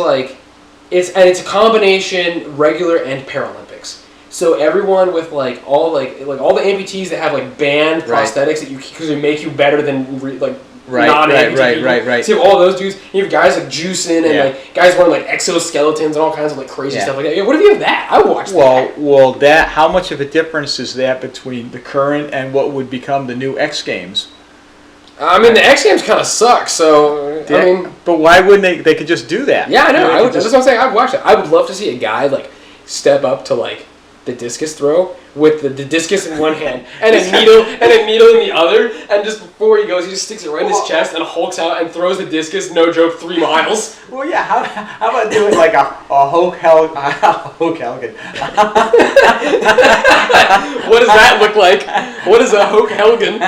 Speaker 1: it's a combination regular and Paralympics. So everyone with all the amputees that have banned prosthetics that because they make you better than
Speaker 2: Right.
Speaker 1: So you have all those dudes. You have guys like juicing and guys wearing exoskeletons and all kinds of crazy stuff like that. Yeah, what if you have that? I would watch that.
Speaker 2: Well, how much of a difference is that between the current and what would become the new X Games?
Speaker 1: The X Games kind of suck. So
Speaker 2: but why wouldn't they? They could just do that.
Speaker 1: Yeah, I know. That's what I'm saying. I'd watch that. I would love to see a guy step up to the discus throw with the discus in one hand and a needle in the other, and just before he goes, he just sticks it right in his chest and hulks out and throws the discus, no joke, 3 miles.
Speaker 2: Well, yeah. How about doing a Hoak Helgen?
Speaker 1: What does that look like? What is a Hoak Helgen?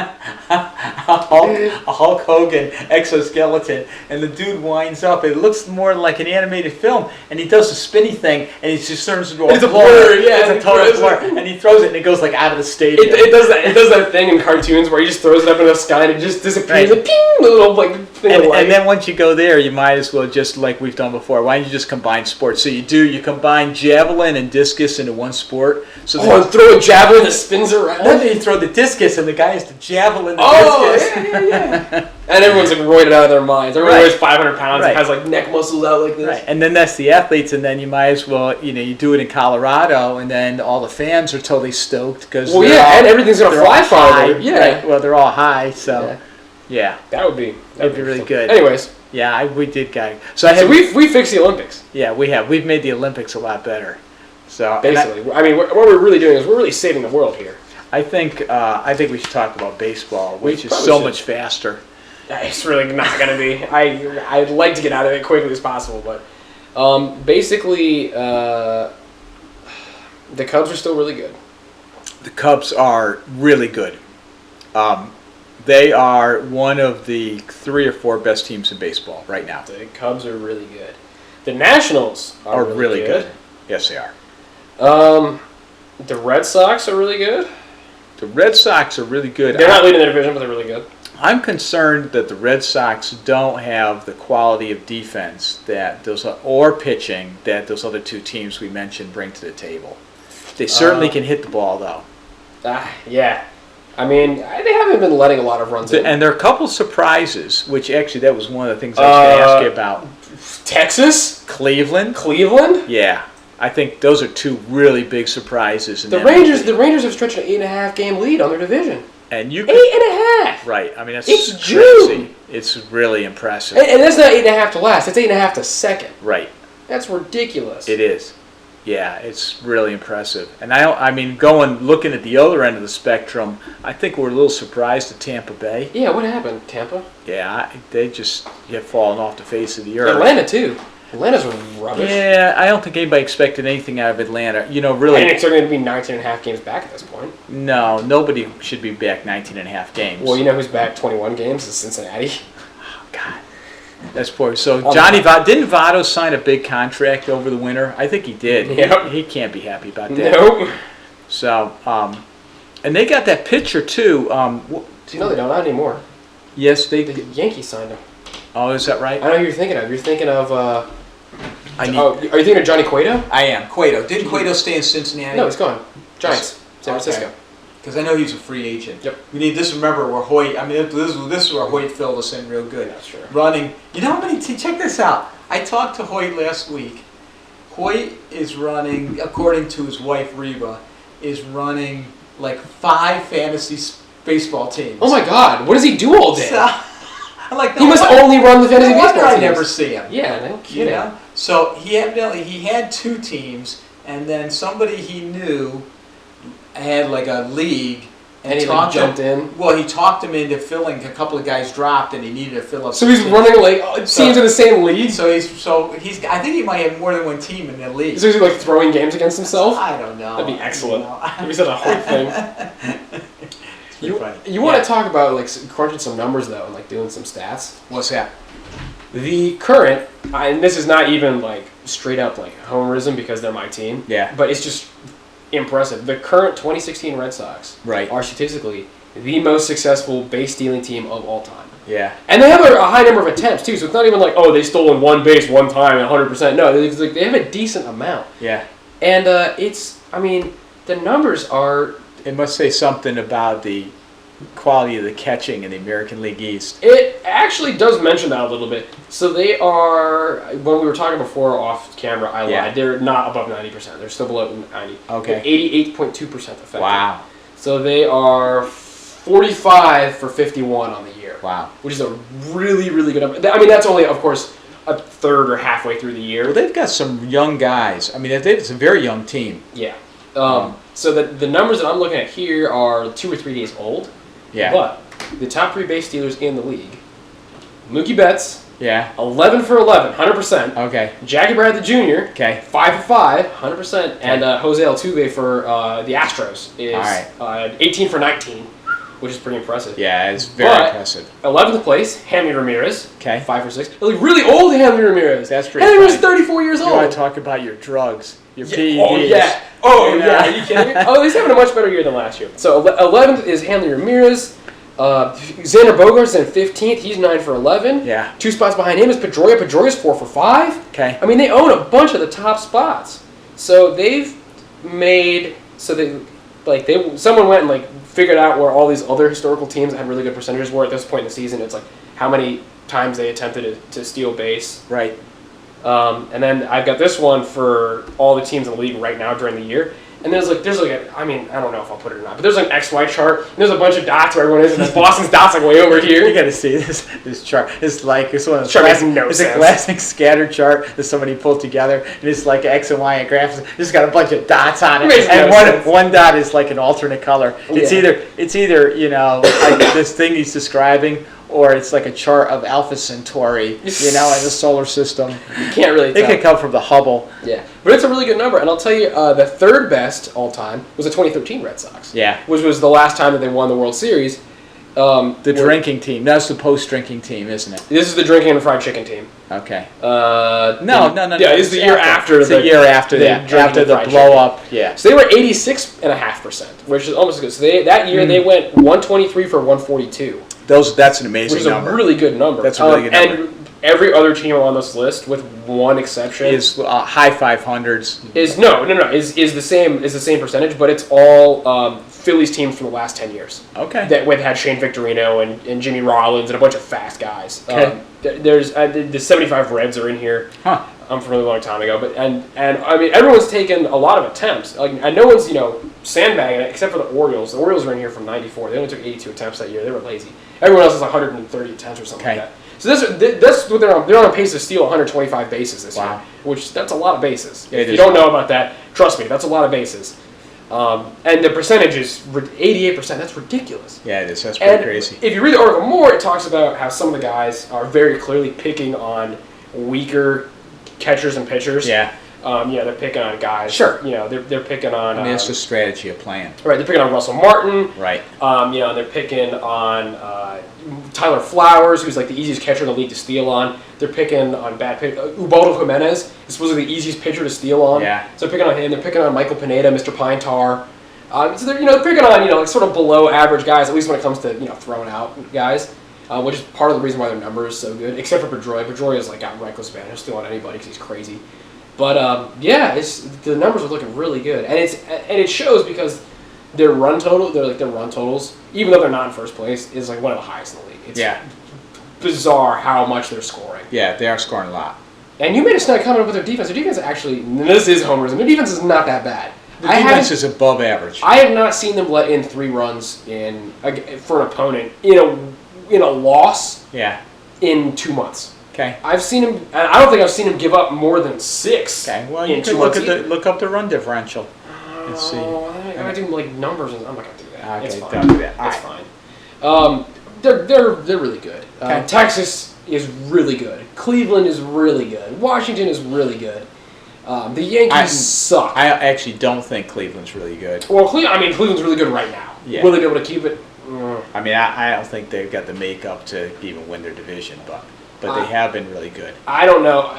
Speaker 2: A Hulk Hogan exoskeleton, and the dude winds up. It looks more like an animated film, and he does the spinny thing, and he just turns into a blur.
Speaker 1: Yeah,
Speaker 2: it's a total blur, and he throws it, and it goes out of the stadium.
Speaker 1: It does that. It does that thing in cartoons where he just throws it up in the sky and it just disappears.
Speaker 2: Right.
Speaker 1: Ping, the little thing of light.
Speaker 2: And then once you go there, you might as well just like we've done before. Why don't you just combine sports? So you combine javelin and discus into one sport. So
Speaker 1: and throw a javelin that spins around.
Speaker 2: Then you throw the discus, and the guy has to javelin the discus.
Speaker 1: Yeah. And everyone's roided out of their minds. Everyone weighs 500 pounds and has neck muscles out like this.
Speaker 2: Right. And then that's the athletes, and then you might as well, you do it in Colorado, and then all the fans are totally stoked because
Speaker 1: and everything's gonna fly farther. Yeah.
Speaker 2: Right. Well, they're all high, so yeah.
Speaker 1: That'd be
Speaker 2: really good.
Speaker 1: Anyways.
Speaker 2: Yeah, we did, guys.
Speaker 1: So we fixed the Olympics.
Speaker 2: Yeah, we have. We've made the Olympics a lot better. So
Speaker 1: basically, I mean, what we're really doing is we're really saving the world here.
Speaker 2: I think we should talk about baseball, which is much faster.
Speaker 1: It's really not going to be. I'd like to get out of it quickly as possible, but basically, the Cubs are still really good.
Speaker 2: The Cubs are really good. They are one of the 3 or 4 best teams in baseball right now.
Speaker 1: The Cubs are really good. The Nationals are really good.
Speaker 2: Yes, they are.
Speaker 1: The Red Sox are really good.
Speaker 2: The Red Sox are really good.
Speaker 1: They're not leading the division, but they're really good.
Speaker 2: I'm concerned that the Red Sox don't have the quality of defense or pitching that those other 2 teams we mentioned bring to the table. They certainly can hit the ball, though.
Speaker 1: Yeah. I mean, they haven't been letting a lot of runs in.
Speaker 2: And there are a couple surprises, which actually that was one of the things I was going to ask you about.
Speaker 1: Texas?
Speaker 2: Cleveland? Yeah. I think those are 2 really big surprises.
Speaker 1: The Rangers have stretched an 8.5 game lead on their division.
Speaker 2: And you
Speaker 1: 8.5.
Speaker 2: Right. I mean, that's
Speaker 1: it's
Speaker 2: crazy.
Speaker 1: June.
Speaker 2: It's really impressive.
Speaker 1: And that's not 8.5 to last. It's 8.5 to second.
Speaker 2: Right.
Speaker 1: That's ridiculous.
Speaker 2: It is. Yeah, it's really impressive. And looking at the other end of the spectrum, I think we're a little surprised at Tampa Bay.
Speaker 1: Yeah, what happened, Tampa?
Speaker 2: Yeah, they just have fallen off the face of the earth.
Speaker 1: Atlanta, too. Atlanta's rubbish.
Speaker 2: Yeah, I don't think anybody expected anything out of Atlanta. Really.
Speaker 1: I didn't expect them to be 19.5 games back at this point.
Speaker 2: No, nobody should be back 19.5 games.
Speaker 1: Well, you know who's back 21 games? Is Cincinnati.
Speaker 2: Oh, God. That's poor. So didn't Votto sign a big contract over the winter? I think he did.
Speaker 1: Yep.
Speaker 2: He can't be happy about that.
Speaker 1: Nope.
Speaker 2: So, and they got that pitcher too.
Speaker 1: No, they don't. Not anymore.
Speaker 2: Yes, the
Speaker 1: Yankees signed him.
Speaker 2: Oh, is that right?
Speaker 1: I know who you're thinking of. You're thinking of.
Speaker 2: Are you
Speaker 1: thinking of Johnny Cueto?
Speaker 2: I am. Cueto. Didn't Cueto stay in Cincinnati?
Speaker 1: No, he's gone. Giants. San Francisco.
Speaker 2: Because I know he's a free agent.
Speaker 1: Yep.
Speaker 2: We need this. Remember where Hoyt. I mean, this is where Hoyt filled us in real good.
Speaker 1: That's true.
Speaker 2: Running. You know how many? Check this out. I talked to Hoyt last week. Hoyt is running, according to his wife Reba, is running like 5 fantasy baseball teams.
Speaker 1: Oh my God! What does he do all day?
Speaker 2: Like,
Speaker 1: he must only run the fantasy baseball teams.
Speaker 2: I never see him.
Speaker 1: Yeah, no kidding.
Speaker 2: You know? So he had 2 teams, and then somebody he knew had like a league,
Speaker 1: and he jumped in.
Speaker 2: Well, he talked him into filling. A couple of guys dropped, and he needed to fill up.
Speaker 1: So he's running like teams in the same league.
Speaker 2: So he's. I think he might have more than one team in the league.
Speaker 1: So he's like throwing games against himself.
Speaker 2: I don't know.
Speaker 1: That'd be excellent. He said a whole thing. You want to talk about like crunching some numbers though, and like doing some stats?
Speaker 2: What's that?
Speaker 1: The current, and this is not even like straight up like homerism because they're my team.
Speaker 2: Yeah.
Speaker 1: But it's just impressive. The current 2016 Red Sox are statistically the most successful base stealing team of all time.
Speaker 2: Yeah.
Speaker 1: And they have a high number of attempts too, so it's not even like, oh, they stole in one base one time and 100%. No, they have a decent amount.
Speaker 2: Yeah.
Speaker 1: And the numbers are.
Speaker 2: It must say something about the quality of the catching in the American League East.
Speaker 1: It actually does mention that a little bit. So they are, when we were talking before off camera, I lied. They're not above 90%. They're still below 90.
Speaker 2: Okay.
Speaker 1: 88.2% effective.
Speaker 2: Wow.
Speaker 1: So they are 45 for 51 on the year.
Speaker 2: Wow. Which
Speaker 1: is a really, really good number. I mean, that's only, of course, a third or halfway through the year.
Speaker 2: Well, they've got some young guys. I mean, it's a very young team.
Speaker 1: Yeah. So the numbers that I'm looking at here are 2 or 3 days old.
Speaker 2: Yeah.
Speaker 1: But the top 3 base stealers in the league, Mookie Betts, 11 for 11, 100%.
Speaker 2: Okay.
Speaker 1: Jackie Bradley Jr., 5 for 5, 100%.
Speaker 2: Okay.
Speaker 1: And Jose Altuve for the Astros is 18 for 19, which is pretty impressive.
Speaker 2: Yeah, it's very impressive.
Speaker 1: 11th place, Hanley Ramirez, 5 for 6. Really old Hanley Ramirez.
Speaker 2: That's pretty
Speaker 1: Hanley Ramirez is 34 years old.
Speaker 2: You want to talk about your drugs, your PEDs.
Speaker 1: Oh, yeah. Oh, yeah. Are you kidding me? Oh, he's having a much better year than last year. So 11th is Hanley Ramirez. Xander Bogaerts in 15th. He's 9 for 11.
Speaker 2: Yeah.
Speaker 1: 2 spots behind him is Pedroia. Pedroia's 4 for 5.
Speaker 2: Okay.
Speaker 1: I mean, they own a bunch of the top spots. So they've made someone went and figured out where all these other historical teams that had really good percentages were at this point in the season. It's like how many times they attempted to steal base.
Speaker 2: Right.
Speaker 1: And then I've got this one for all the teams in the league right now during the year. And there's like I don't know if I'll put it or not, but there's an XY chart, and there's a bunch of dots where everyone is, and Boston's dots like way over here.
Speaker 2: You got to see this chart. It's like it's one of the
Speaker 1: chart makes no
Speaker 2: it's
Speaker 1: sense.
Speaker 2: a classic scatter chart that somebody pulled together, and it's like X and Y and graphs. It's just got a bunch of dots on it, and one dot is like an alternate color. It's either like this thing he's describing, or it's like a chart of Alpha Centauri, in the solar system.
Speaker 1: You can't really tell.
Speaker 2: It could come from the Hubble.
Speaker 1: Yeah, but it's a really good number, and I'll tell you, the third best all time was the 2013 Red Sox.
Speaker 2: Yeah,
Speaker 1: which was the last time that they won the World Series.
Speaker 2: The drinking team. That's the post-drinking team, isn't it?
Speaker 1: This is the drinking and fried chicken team.
Speaker 2: Okay.
Speaker 1: No.
Speaker 2: Yeah,
Speaker 1: it's the year after.
Speaker 2: It's the year after that. After the blow up. Yeah.
Speaker 1: So they were 86.5%, which is almost good. So that year they went 123 for 142.
Speaker 2: That's an amazing number.
Speaker 1: Which is a really good number.
Speaker 2: That's a really good number.
Speaker 1: And every other team on this list, with one exception,
Speaker 2: is high 500s.
Speaker 1: Is the same percentage, but it's all Phillies teams from the last 10 years.
Speaker 2: Okay.
Speaker 1: That had Shane Victorino and Jimmy Rollins and a bunch of fast guys.
Speaker 2: Okay.
Speaker 1: There's the 75 Reds are in here.
Speaker 2: Huh.
Speaker 1: From a really long time ago, but and I mean everyone's taken a lot of attempts. And no one's sandbagging it except for the Orioles. The Orioles were in here from '94. They only took 82 attempts that year. They were lazy. Everyone else is 130 attempts or something like that. So that's what they're on. They're on a pace to steal 125 bases this year, which that's a lot of bases. If you don't know about that, trust me, that's a lot of bases. And the percentage is 88%. That's ridiculous.
Speaker 2: Yeah, it is. That's pretty crazy.
Speaker 1: If you read the article more, it talks about how some of the guys are very clearly picking on weaker catchers and pitchers.
Speaker 2: Yeah.
Speaker 1: They're picking on guys.
Speaker 2: Sure.
Speaker 1: They're picking on.
Speaker 2: I mean, it's a strategy of playing.
Speaker 1: Right. They're picking on Russell Martin.
Speaker 2: Right.
Speaker 1: They're picking on Tyler Flowers, who's like the easiest catcher in the league to steal on. They're picking on bad pitch. Ubaldo Jimenez is supposedly the easiest pitcher to steal on.
Speaker 2: Yeah.
Speaker 1: So they're picking on him. They're picking on Michael Pineda, Mr. Pine Tar. So they're picking on like sort of below average guys, at least when it comes to throwing out guys. Which is part of the reason why their number is so good, except for Pedroia. Pedroia has got reckless advantage. He'll steal on anybody because he's crazy. But the numbers are looking really good, and it shows because their run totals, even though they're not in first place, is like one of the highest in the league. It's bizarre how much they're scoring.
Speaker 2: Yeah, they are scoring a lot.
Speaker 1: And you made a snide comment with their defense. Their defense actually, this is homerism. Their defense is not that bad.
Speaker 2: The defense is above average.
Speaker 1: I have not seen them let in 3 runs for an opponent in a loss in 2 months.
Speaker 2: Okay.
Speaker 1: I've seen him. I don't think I've seen him give up more than 6.
Speaker 2: Okay. Well, you can look up the run differential. Let's see.
Speaker 1: I'm doing like numbers, and I'm not gonna do that.
Speaker 2: Okay,
Speaker 1: it's fine.
Speaker 2: don't do that.
Speaker 1: It's fine. They're really good.
Speaker 2: Okay.
Speaker 1: Texas is really good. Cleveland is really good. Washington is really good. The Yankees suck.
Speaker 2: I actually don't think Cleveland's really good.
Speaker 1: Well, Cleveland's really good right now.
Speaker 2: Yeah.
Speaker 1: Will they be able to keep it?
Speaker 2: I mean, I don't think they've got the makeup to even win their division, but they have been really good.
Speaker 1: I don't know.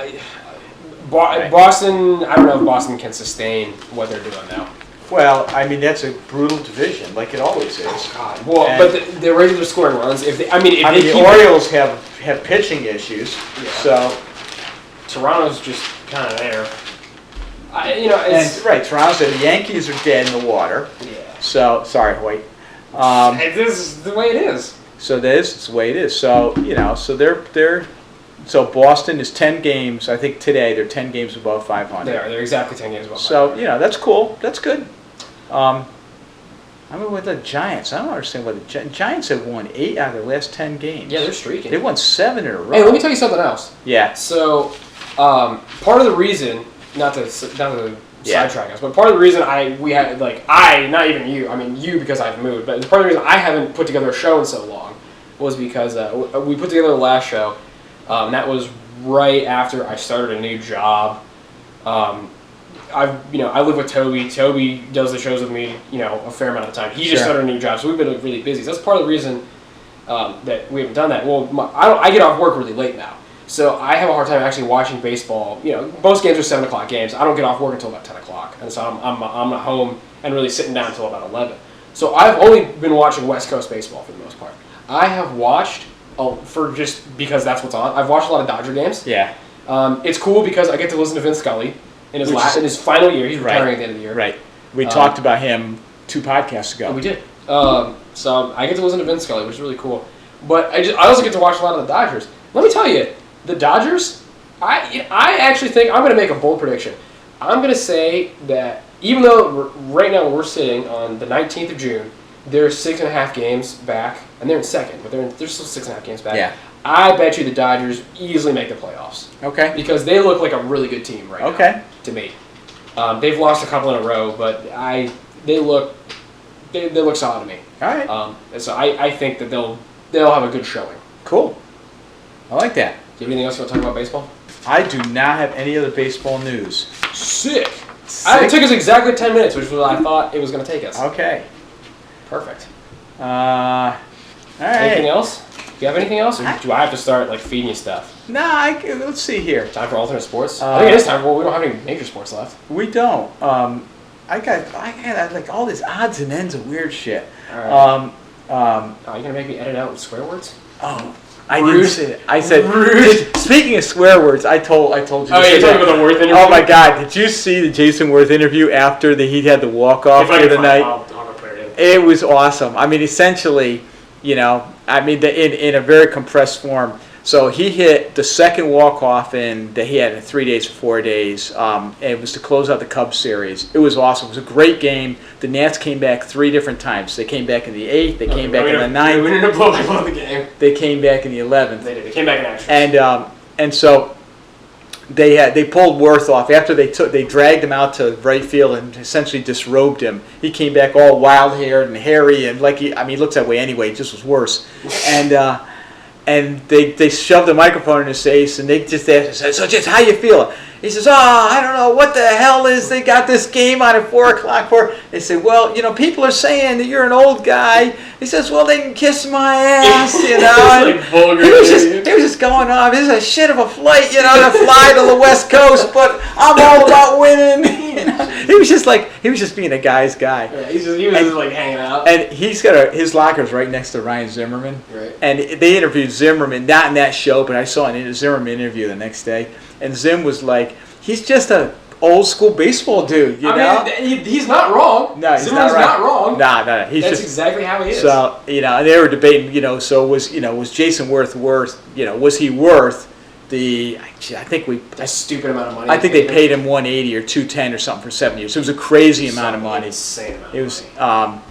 Speaker 1: Boston, I don't know if Boston can sustain what they're doing now.
Speaker 2: Well, I mean, that's a brutal division, like it always is.
Speaker 1: Oh, God. Well, but the regular scoring runs, if
Speaker 2: the Orioles have pitching issues, so
Speaker 1: Toronto's just kind of there.
Speaker 2: Toronto's the Yankees are dead in the water.
Speaker 1: Yeah.
Speaker 2: So sorry, Hoyt.
Speaker 1: This is the way it is.
Speaker 2: So it's the way it is. So so Boston is 10 games. I think today they're 10 games above 500.
Speaker 1: They're exactly 10 games above.
Speaker 2: So that's cool. That's good. I mean, with the Giants, I don't understand why the Giants have won 8 out of their last 10 games.
Speaker 1: Yeah, they're streaking.
Speaker 2: They won 7 in a row.
Speaker 1: Hey, let me tell you something else.
Speaker 2: Yeah.
Speaker 1: So, part of the reason, not to sidetrack us, but part of the reason not even you, I mean you because I've moved, but part of the reason I haven't put together a show in so long was because we put together the last show. That was right after I started a new job. I live with Toby. Toby does the shows with me, a fair amount of time. He just started a new job, so we've been really busy. So that's part of the reason that we haven't done that. Well, I get off work really late now, so I have a hard time actually watching baseball. Most games are 7 o'clock games. I don't get off work until about 10 o'clock, and so I'm at home and really sitting down until about 11. So I've only been watching West Coast baseball for the most part. I have watched for just because that's what's on. I've watched a lot of Dodger games.
Speaker 2: Yeah.
Speaker 1: It's cool because I get to listen to Vince Scully in his final year. He's retiring at the end of the year.
Speaker 2: Right. We talked about him 2 podcasts ago.
Speaker 1: We did. So I get to listen to Vince Scully, which is really cool. But I also get to watch a lot of the Dodgers. Let me tell you, the Dodgers. I actually think I'm going to make a bold prediction. I'm going to say that even though right now we're sitting on the 19th of June, they're 6.5 games back, and they're in second, but they're still 6.5 games back.
Speaker 2: Yeah.
Speaker 1: I bet you the Dodgers easily make the playoffs.
Speaker 2: Okay.
Speaker 1: Because they look like a really good team right now. To me, they've lost a couple in a row, but they look solid to me.
Speaker 2: All right.
Speaker 1: So I think that they'll have a good showing.
Speaker 2: Cool. I like that.
Speaker 1: Do you have anything else you want to talk about baseball?
Speaker 2: I do not have any other baseball news.
Speaker 1: Sick. It took us exactly 10 minutes, which was what I thought it was going to take us.
Speaker 2: Okay.
Speaker 1: Perfect.
Speaker 2: All right.
Speaker 1: Anything else? Do you have anything else, or do I have to start like feeding you stuff?
Speaker 2: Nah, let's see here.
Speaker 1: Time for alternate sports. I think it is time. Well, we don't have any major sports left.
Speaker 2: We don't. I got like all these odds and ends of weird shit.
Speaker 1: All right. Are you gonna make me edit out swear words?
Speaker 2: Oh, I didn't say that. I said. Speaking of swear words, I told you.
Speaker 1: Oh yeah, you talking about the Worth interview?
Speaker 2: Oh my God! Did you see the Jason Worth interview after he had the walk off for the night?
Speaker 1: I'll play it.
Speaker 2: It was awesome. I mean, essentially, in a very compressed form. So he hit the second walk-off that he had in 3 days or 4 days. And it was to close out the Cubs series. It was awesome. It was a great game. The Nats came back 3 different times. They came back in the 8th. They came back in the 9th.
Speaker 1: We didn't blow the game.
Speaker 2: They came back in the 11th.
Speaker 1: They did. They came back in action.
Speaker 2: And so they pulled Worth off after they dragged him out to right field and essentially disrobed him. He came back all wild-haired and hairy and he looks that way anyway. It just was worse. And they shoved the microphone in his face, and they just asked him, "So, just how you feel?" He says, "Oh, I don't know what the hell is. They got this game on at 4 o'clock." They say, "Well, people are saying that you're an old guy." He says, "Well, they can kiss my ass,
Speaker 1: Like vulgar.
Speaker 2: He was just going off. This is a shit of a flight, to fly to the West Coast, but I'm all about winning. He was just being a guy's guy.
Speaker 1: Yeah, he was just like hanging out.
Speaker 2: And he's got his locker's right next to Ryan Zimmerman.
Speaker 1: Right.
Speaker 2: And they interviewed Zimmerman, not in that show, but I saw a Zimmerman interview the next day. And Zim was like, he's just a old school baseball dude,
Speaker 1: I mean, he's not wrong.
Speaker 2: No, he's
Speaker 1: Zimmerman's not wrong.
Speaker 2: No.
Speaker 1: That's exactly how he is.
Speaker 2: So, and they were debating, so was Jason Worth, was he worth a
Speaker 1: stupid amount of money.
Speaker 2: I think they paid him $180 or $210 or something for 7 years. So it was a crazy amount of money.
Speaker 1: Insane amount.
Speaker 2: It was.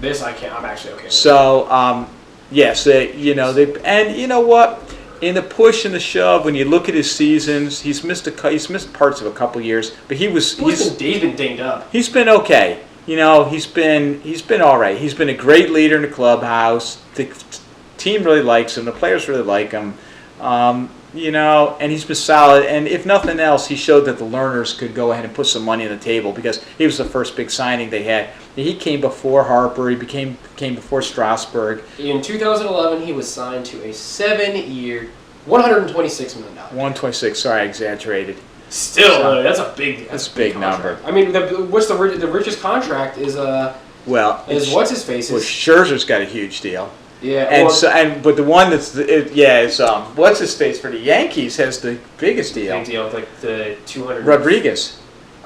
Speaker 1: This I can't. I'm actually okay with.
Speaker 2: So yes, and you know what? In the push and the shove, when you look at his seasons, he's missed parts of a couple years, but he's
Speaker 1: been dinged up.
Speaker 2: He's been okay. He's been all right. He's been a great leader in the clubhouse. The team really likes him. The players really like him. And he's been solid. And if nothing else, he showed that the Lerners could go ahead and put some money on the table because he was the first big signing they had. He came before Harper. He came before Strasburg.
Speaker 1: In 2011, he was signed to a 7-year, $126 million.
Speaker 2: 126. Sorry, I exaggerated.
Speaker 1: Still, that's a big.
Speaker 2: That's a big number.
Speaker 1: I mean, what's the richest contract is what's his face?
Speaker 2: Well, Scherzer's got a huge deal.
Speaker 1: Yeah,
Speaker 2: but the one is what's his face for the Yankees has the biggest deal.
Speaker 1: Big deal, like the 200.
Speaker 2: Rodriguez.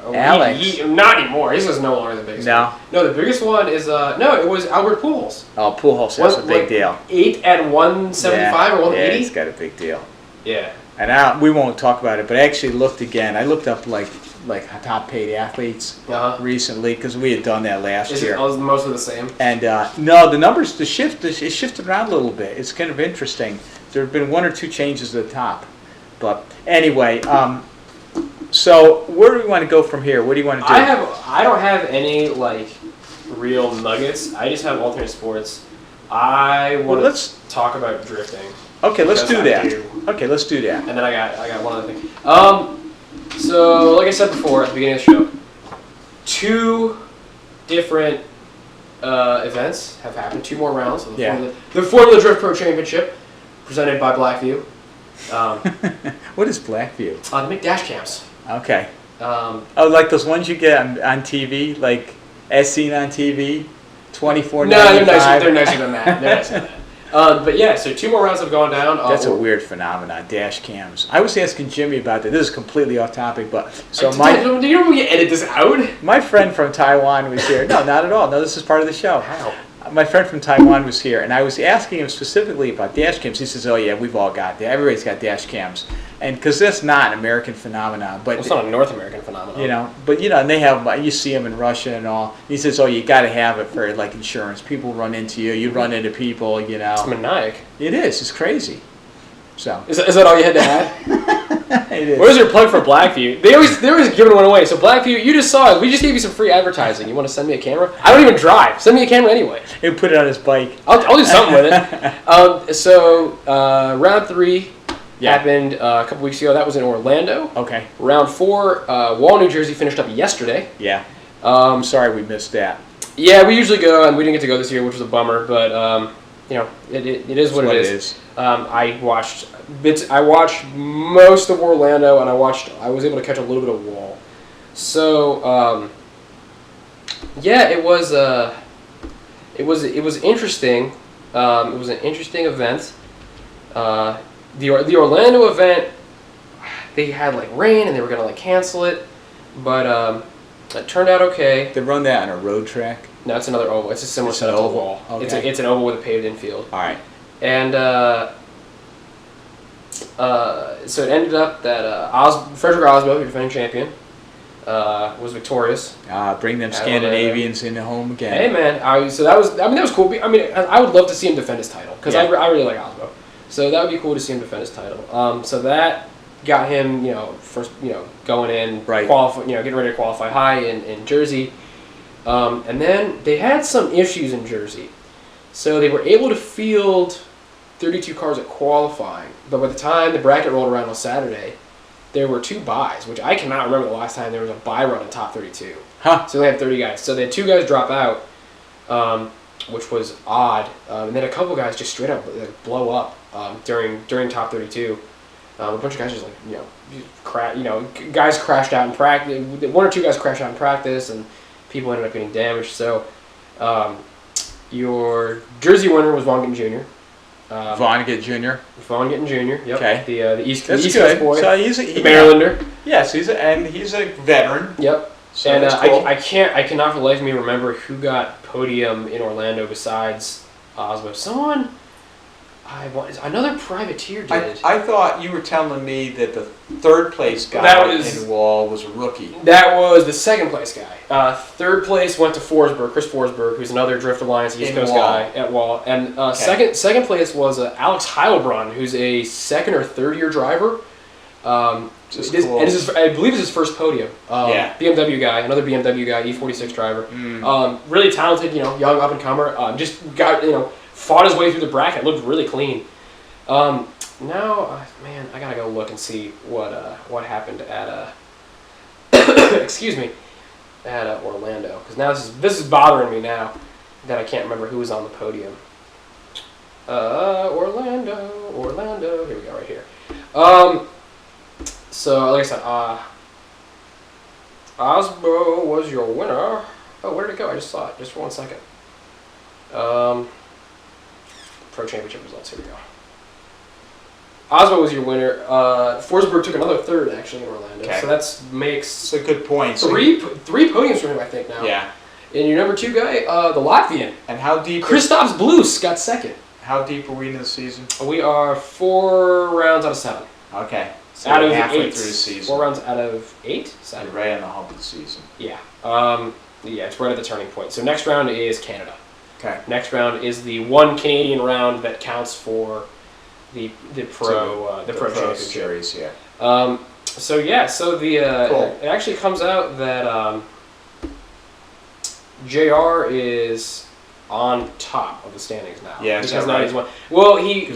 Speaker 2: Alex.
Speaker 1: Not anymore. His is no longer the biggest.
Speaker 2: No.
Speaker 1: No, the biggest one is it was Albert Pujols.
Speaker 2: Oh, Pujols has a big deal.
Speaker 1: 8 at 175 or 180.
Speaker 2: Yeah, he's got a big deal.
Speaker 1: Yeah.
Speaker 2: And we won't talk about it, but I actually looked again. I looked up like top paid athletes recently because we had done that last year.
Speaker 1: Is it mostly the same?
Speaker 2: And no, the numbers, it shifted around a little bit. It's kind of interesting. There have been 1 or 2 changes at the top, but anyway. So where do we want to go from here? What do you want to do?
Speaker 1: I don't have any real nuggets. I just have alternate sports. I want to talk about drifting.
Speaker 2: Okay, let's do that. Okay, let's do that.
Speaker 1: And then I got one other thing. So like I said before at the beginning of the show, 2 different events have happened. 2 more rounds of the Formula Drift Pro Championship, presented by BlackVUE.
Speaker 2: What is BlackVUE?
Speaker 1: To make dash cams.
Speaker 2: Okay. Like those ones you get on TV, like as seen on TV, $24.95.
Speaker 1: No, they're nicer than that. But yeah, so 2 more rounds have gone down.
Speaker 2: That's a weird phenomenon, dash cams. I was asking Jimmy about that. This is completely off topic, but
Speaker 1: do you know when you edit this out?
Speaker 2: My friend from Taiwan was here. No, not at all. No, this is part of the show.
Speaker 1: How?
Speaker 2: my friend from Taiwan was here, and I was asking him specifically about dash cams. He says, "Oh yeah, we've all got that. Everybody's got dash cams," and because that's not an American phenomenon, but
Speaker 1: It's not a North American phenomenon.
Speaker 2: And they have. You see them in Russia and all. He says, "Oh, you got to have it for like insurance. People run into you. You run into people.
Speaker 1: It's maniac.
Speaker 2: It is. It's crazy." So
Speaker 1: is that all you had to add?
Speaker 2: It is.
Speaker 1: Where's your plug for BlackVUE? They're always giving one away. So BlackVUE, you just saw it. We just gave you some free advertising. You want to send me a camera? I don't even drive. Send me a camera anyway.
Speaker 2: He'll put it on his bike.
Speaker 1: I'll do something with it. Round 3 happened a couple weeks ago. That was in Orlando.
Speaker 2: Okay.
Speaker 1: Round 4, Wall, New Jersey finished up yesterday.
Speaker 2: Yeah. I'm sorry we missed that.
Speaker 1: Yeah, we usually go, and we didn't get to go this year, which was a bummer. But it is what it is. I watched most of Orlando, and I was able to catch a little bit of Wall. So it was interesting. It was an interesting event. The Orlando event, they had like rain, and they were gonna cancel it, but it turned out okay.
Speaker 2: They run that on a road track.
Speaker 1: No, it's another oval. It's a similar setup to the Wall.
Speaker 2: Okay.
Speaker 1: It's an oval with a paved infield.
Speaker 2: All right.
Speaker 1: And so it ended up that Frederick Osbo, your defending champion, was victorious.
Speaker 2: Bring them Scandinavians in the home again.
Speaker 1: Hey man, that was cool. I would love to see him defend his title because I really like Osbo. So that would be cool to see him defend his title. So that got him, first, going in,
Speaker 2: right.
Speaker 1: Getting ready to qualify high in Jersey. And then they had some issues in Jersey. So they were able to field 32 cars at qualifying, but by the time the bracket rolled around on Saturday, there were 2 buys, which I cannot remember the last time there was a buy run in top 32.
Speaker 2: Huh.
Speaker 1: So they had 30 guys. So they had 2 guys drop out, which was odd, and then a couple guys just straight up blow up during top 32. A bunch of guys just guys crashed out in practice. 1 or 2 guys crashed out in practice, and people ended up getting damaged. So your Jersey winner was Vaughn Gittin Jr.
Speaker 2: Vaughn Gittin
Speaker 1: Jr. Yep.
Speaker 2: Okay.
Speaker 1: The East
Speaker 2: That's
Speaker 1: Coast boy.
Speaker 2: So he's
Speaker 1: the Marylander.
Speaker 2: Yes, he's a veteran.
Speaker 1: Yep.
Speaker 2: So
Speaker 1: and
Speaker 2: that's cool.
Speaker 1: I cannot for the life of me remember who got podium in Orlando besides Osbo. Someone. Another privateer did.
Speaker 2: I thought you were telling me that the 3rd place guy in Wall was a rookie.
Speaker 1: That was the 2nd place guy. 3rd place went to Chris Forsberg, who's another Drift Alliance East Coast guy at Wall. And second place was Alex Heilbronn, who's a 2nd or 3rd year driver.
Speaker 2: Cool.
Speaker 1: I believe it's his first podium. BMW guy, another BMW guy, E46 driver. Really talented, young up and comer. Just got fought his way through the bracket. Looked really clean. Now, man, I gotta go look and see what happened at excuse me, at Orlando, because now this is bothering me now that I can't remember who was on the podium. Orlando. Here we go, right here. So like I said, Osbo was your winner. Oh, where did it go? I just saw it. Just for 1 second. Pro Championship results. Here we go. Osbo was your winner. Forsberg took another 3rd actually in Orlando.
Speaker 2: Okay.
Speaker 1: So that makes
Speaker 2: a good point.
Speaker 1: Three podiums for him, I think now.
Speaker 2: Yeah.
Speaker 1: And your number 2 guy, the Latvian.
Speaker 2: And how deep?
Speaker 1: Kristaps Blus got 2nd.
Speaker 2: How deep are we in the season?
Speaker 1: We are 4 rounds out of 7.
Speaker 2: Okay. So
Speaker 1: out of
Speaker 2: halfway
Speaker 1: 8.
Speaker 2: through the season.
Speaker 1: 4 rounds out of 8. 7.
Speaker 2: Right on the hump of the season.
Speaker 1: Yeah. It's right at the turning point. So next round is Canada.
Speaker 2: Okay.
Speaker 1: Next round is the 1 Canadian round that counts for the pro championship
Speaker 2: series. Yeah.
Speaker 1: So the
Speaker 2: cool.
Speaker 1: It actually comes out that JR is on top of the standings now.
Speaker 2: Yeah,
Speaker 1: because
Speaker 2: now
Speaker 1: he's won. Well, he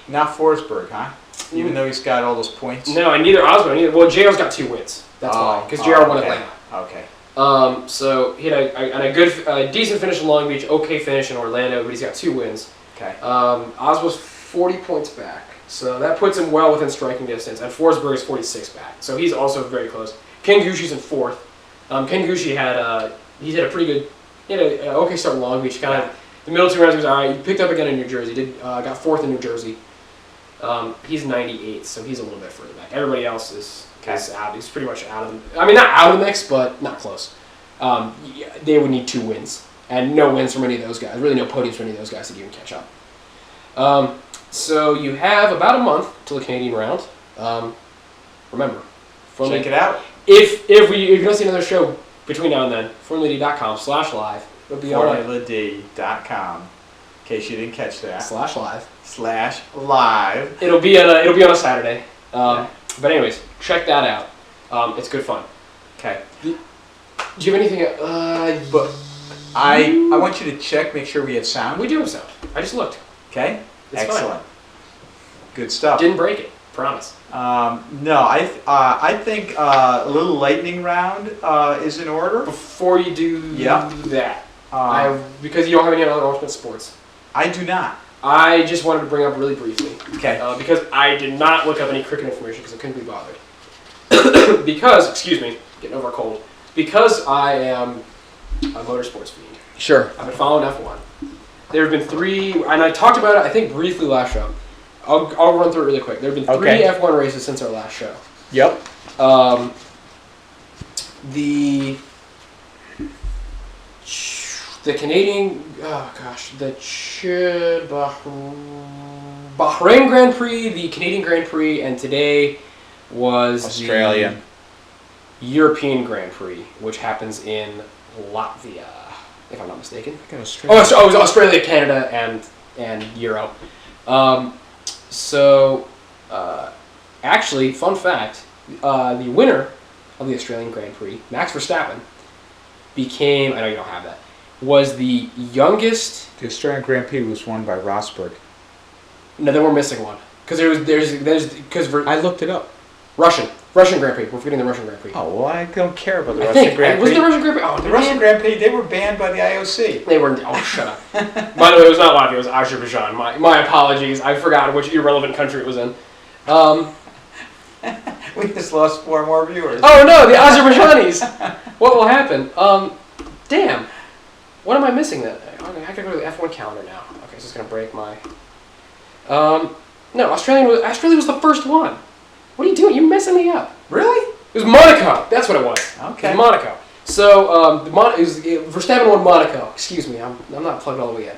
Speaker 2: not Forsberg, huh? Even though he's got all those points.
Speaker 1: No, and neither Osbo. Well, JR's got 2 wins. That's why, because JR won Atlanta.
Speaker 2: Okay.
Speaker 1: So he had a decent finish in Long Beach, okay finish in Orlando, but he's got 2 wins.
Speaker 2: Okay.
Speaker 1: Osbo's 40 points back, so that puts him well within striking distance, and Forsberg is 46 back, so he's also very close. Ken Gushi's in 4th. Ken Gushi had a pretty good, an okay start in Long Beach. Kind of the middle 2 rounds he was all right. He picked up again in New Jersey. Got 4th in New Jersey. He's 98, so he's a little bit further back. Everybody else is out. He's pretty much out of the. I mean, not out of the mix, but not close. They would need 2 wins And no wins from any of those guys. Really no podiums from any of those guys to even catch up. So you have about a month till the Canadian round. Remember,
Speaker 2: check it out.
Speaker 1: If you don't see another show between now and then, formulaD.com/live. It'll be on
Speaker 2: formulaD.com. In case you didn't catch that.
Speaker 1: /live.
Speaker 2: /live.
Speaker 1: It'll be on a Saturday. But anyways, check that out. It's good fun.
Speaker 2: Okay.
Speaker 1: Do you have anything?
Speaker 2: But I want you to check, make sure we have sound.
Speaker 1: We do have sound. I just looked.
Speaker 2: Okay.
Speaker 1: It's
Speaker 2: excellent.
Speaker 1: fine.
Speaker 2: Good stuff.
Speaker 1: Didn't break it. Promise.
Speaker 2: No, I think a little lightning round is in order.
Speaker 1: Before you do that, because you don't have any other ultimate sports.
Speaker 2: I do not.
Speaker 1: I just wanted to bring up really briefly.
Speaker 2: Okay.
Speaker 1: Because I did not look up any cricket information because I couldn't be bothered. Because, excuse me, getting over a cold. Because I am a motorsports fiend.
Speaker 2: Sure.
Speaker 1: I've been following F1. There have been 3, and I talked about it, I think, briefly last show. I'll run through it really quick. There have been 3 F1 races since our last show.
Speaker 2: Yep.
Speaker 1: The Canadian, the Bahrain Grand Prix, the Canadian Grand Prix, and today was
Speaker 2: Australian.
Speaker 1: The European Grand Prix, which happens in Latvia, if I'm not mistaken.
Speaker 2: It was
Speaker 1: Australia, Canada, and Euro. Actually, fun fact, the winner of the Australian Grand Prix, Max Verstappen, became, I know you don't have that, was the youngest...
Speaker 2: The Australian Grand Prix was won by Rosberg.
Speaker 1: No, then we're missing one. Because
Speaker 2: I looked it up.
Speaker 1: Russian Grand Prix. We're forgetting the Russian Grand Prix.
Speaker 2: Oh, well, I don't care about the Russian Grand Prix.
Speaker 1: Was it the Russian Grand Prix? Oh,
Speaker 2: the Russian Grand Prix, they were banned by the IOC.
Speaker 1: They were... Oh, shut up. By the way, it was not Latvia, it was Azerbaijan. My apologies. I forgot which irrelevant country it was in.
Speaker 2: We just lost 4 more viewers.
Speaker 1: Oh, no, the Azerbaijanis. What will happen? Damn. What am I missing then? I have to go to the F1 calendar now. Okay, so it's going to break my... No, Australia was the first one. What are you doing? You're messing me up.
Speaker 2: Really?
Speaker 1: It was Monaco. That's what it was.
Speaker 2: Okay.
Speaker 1: It was Monaco. So, Verstappen won Monaco. Excuse me, I'm not plugged all the way in.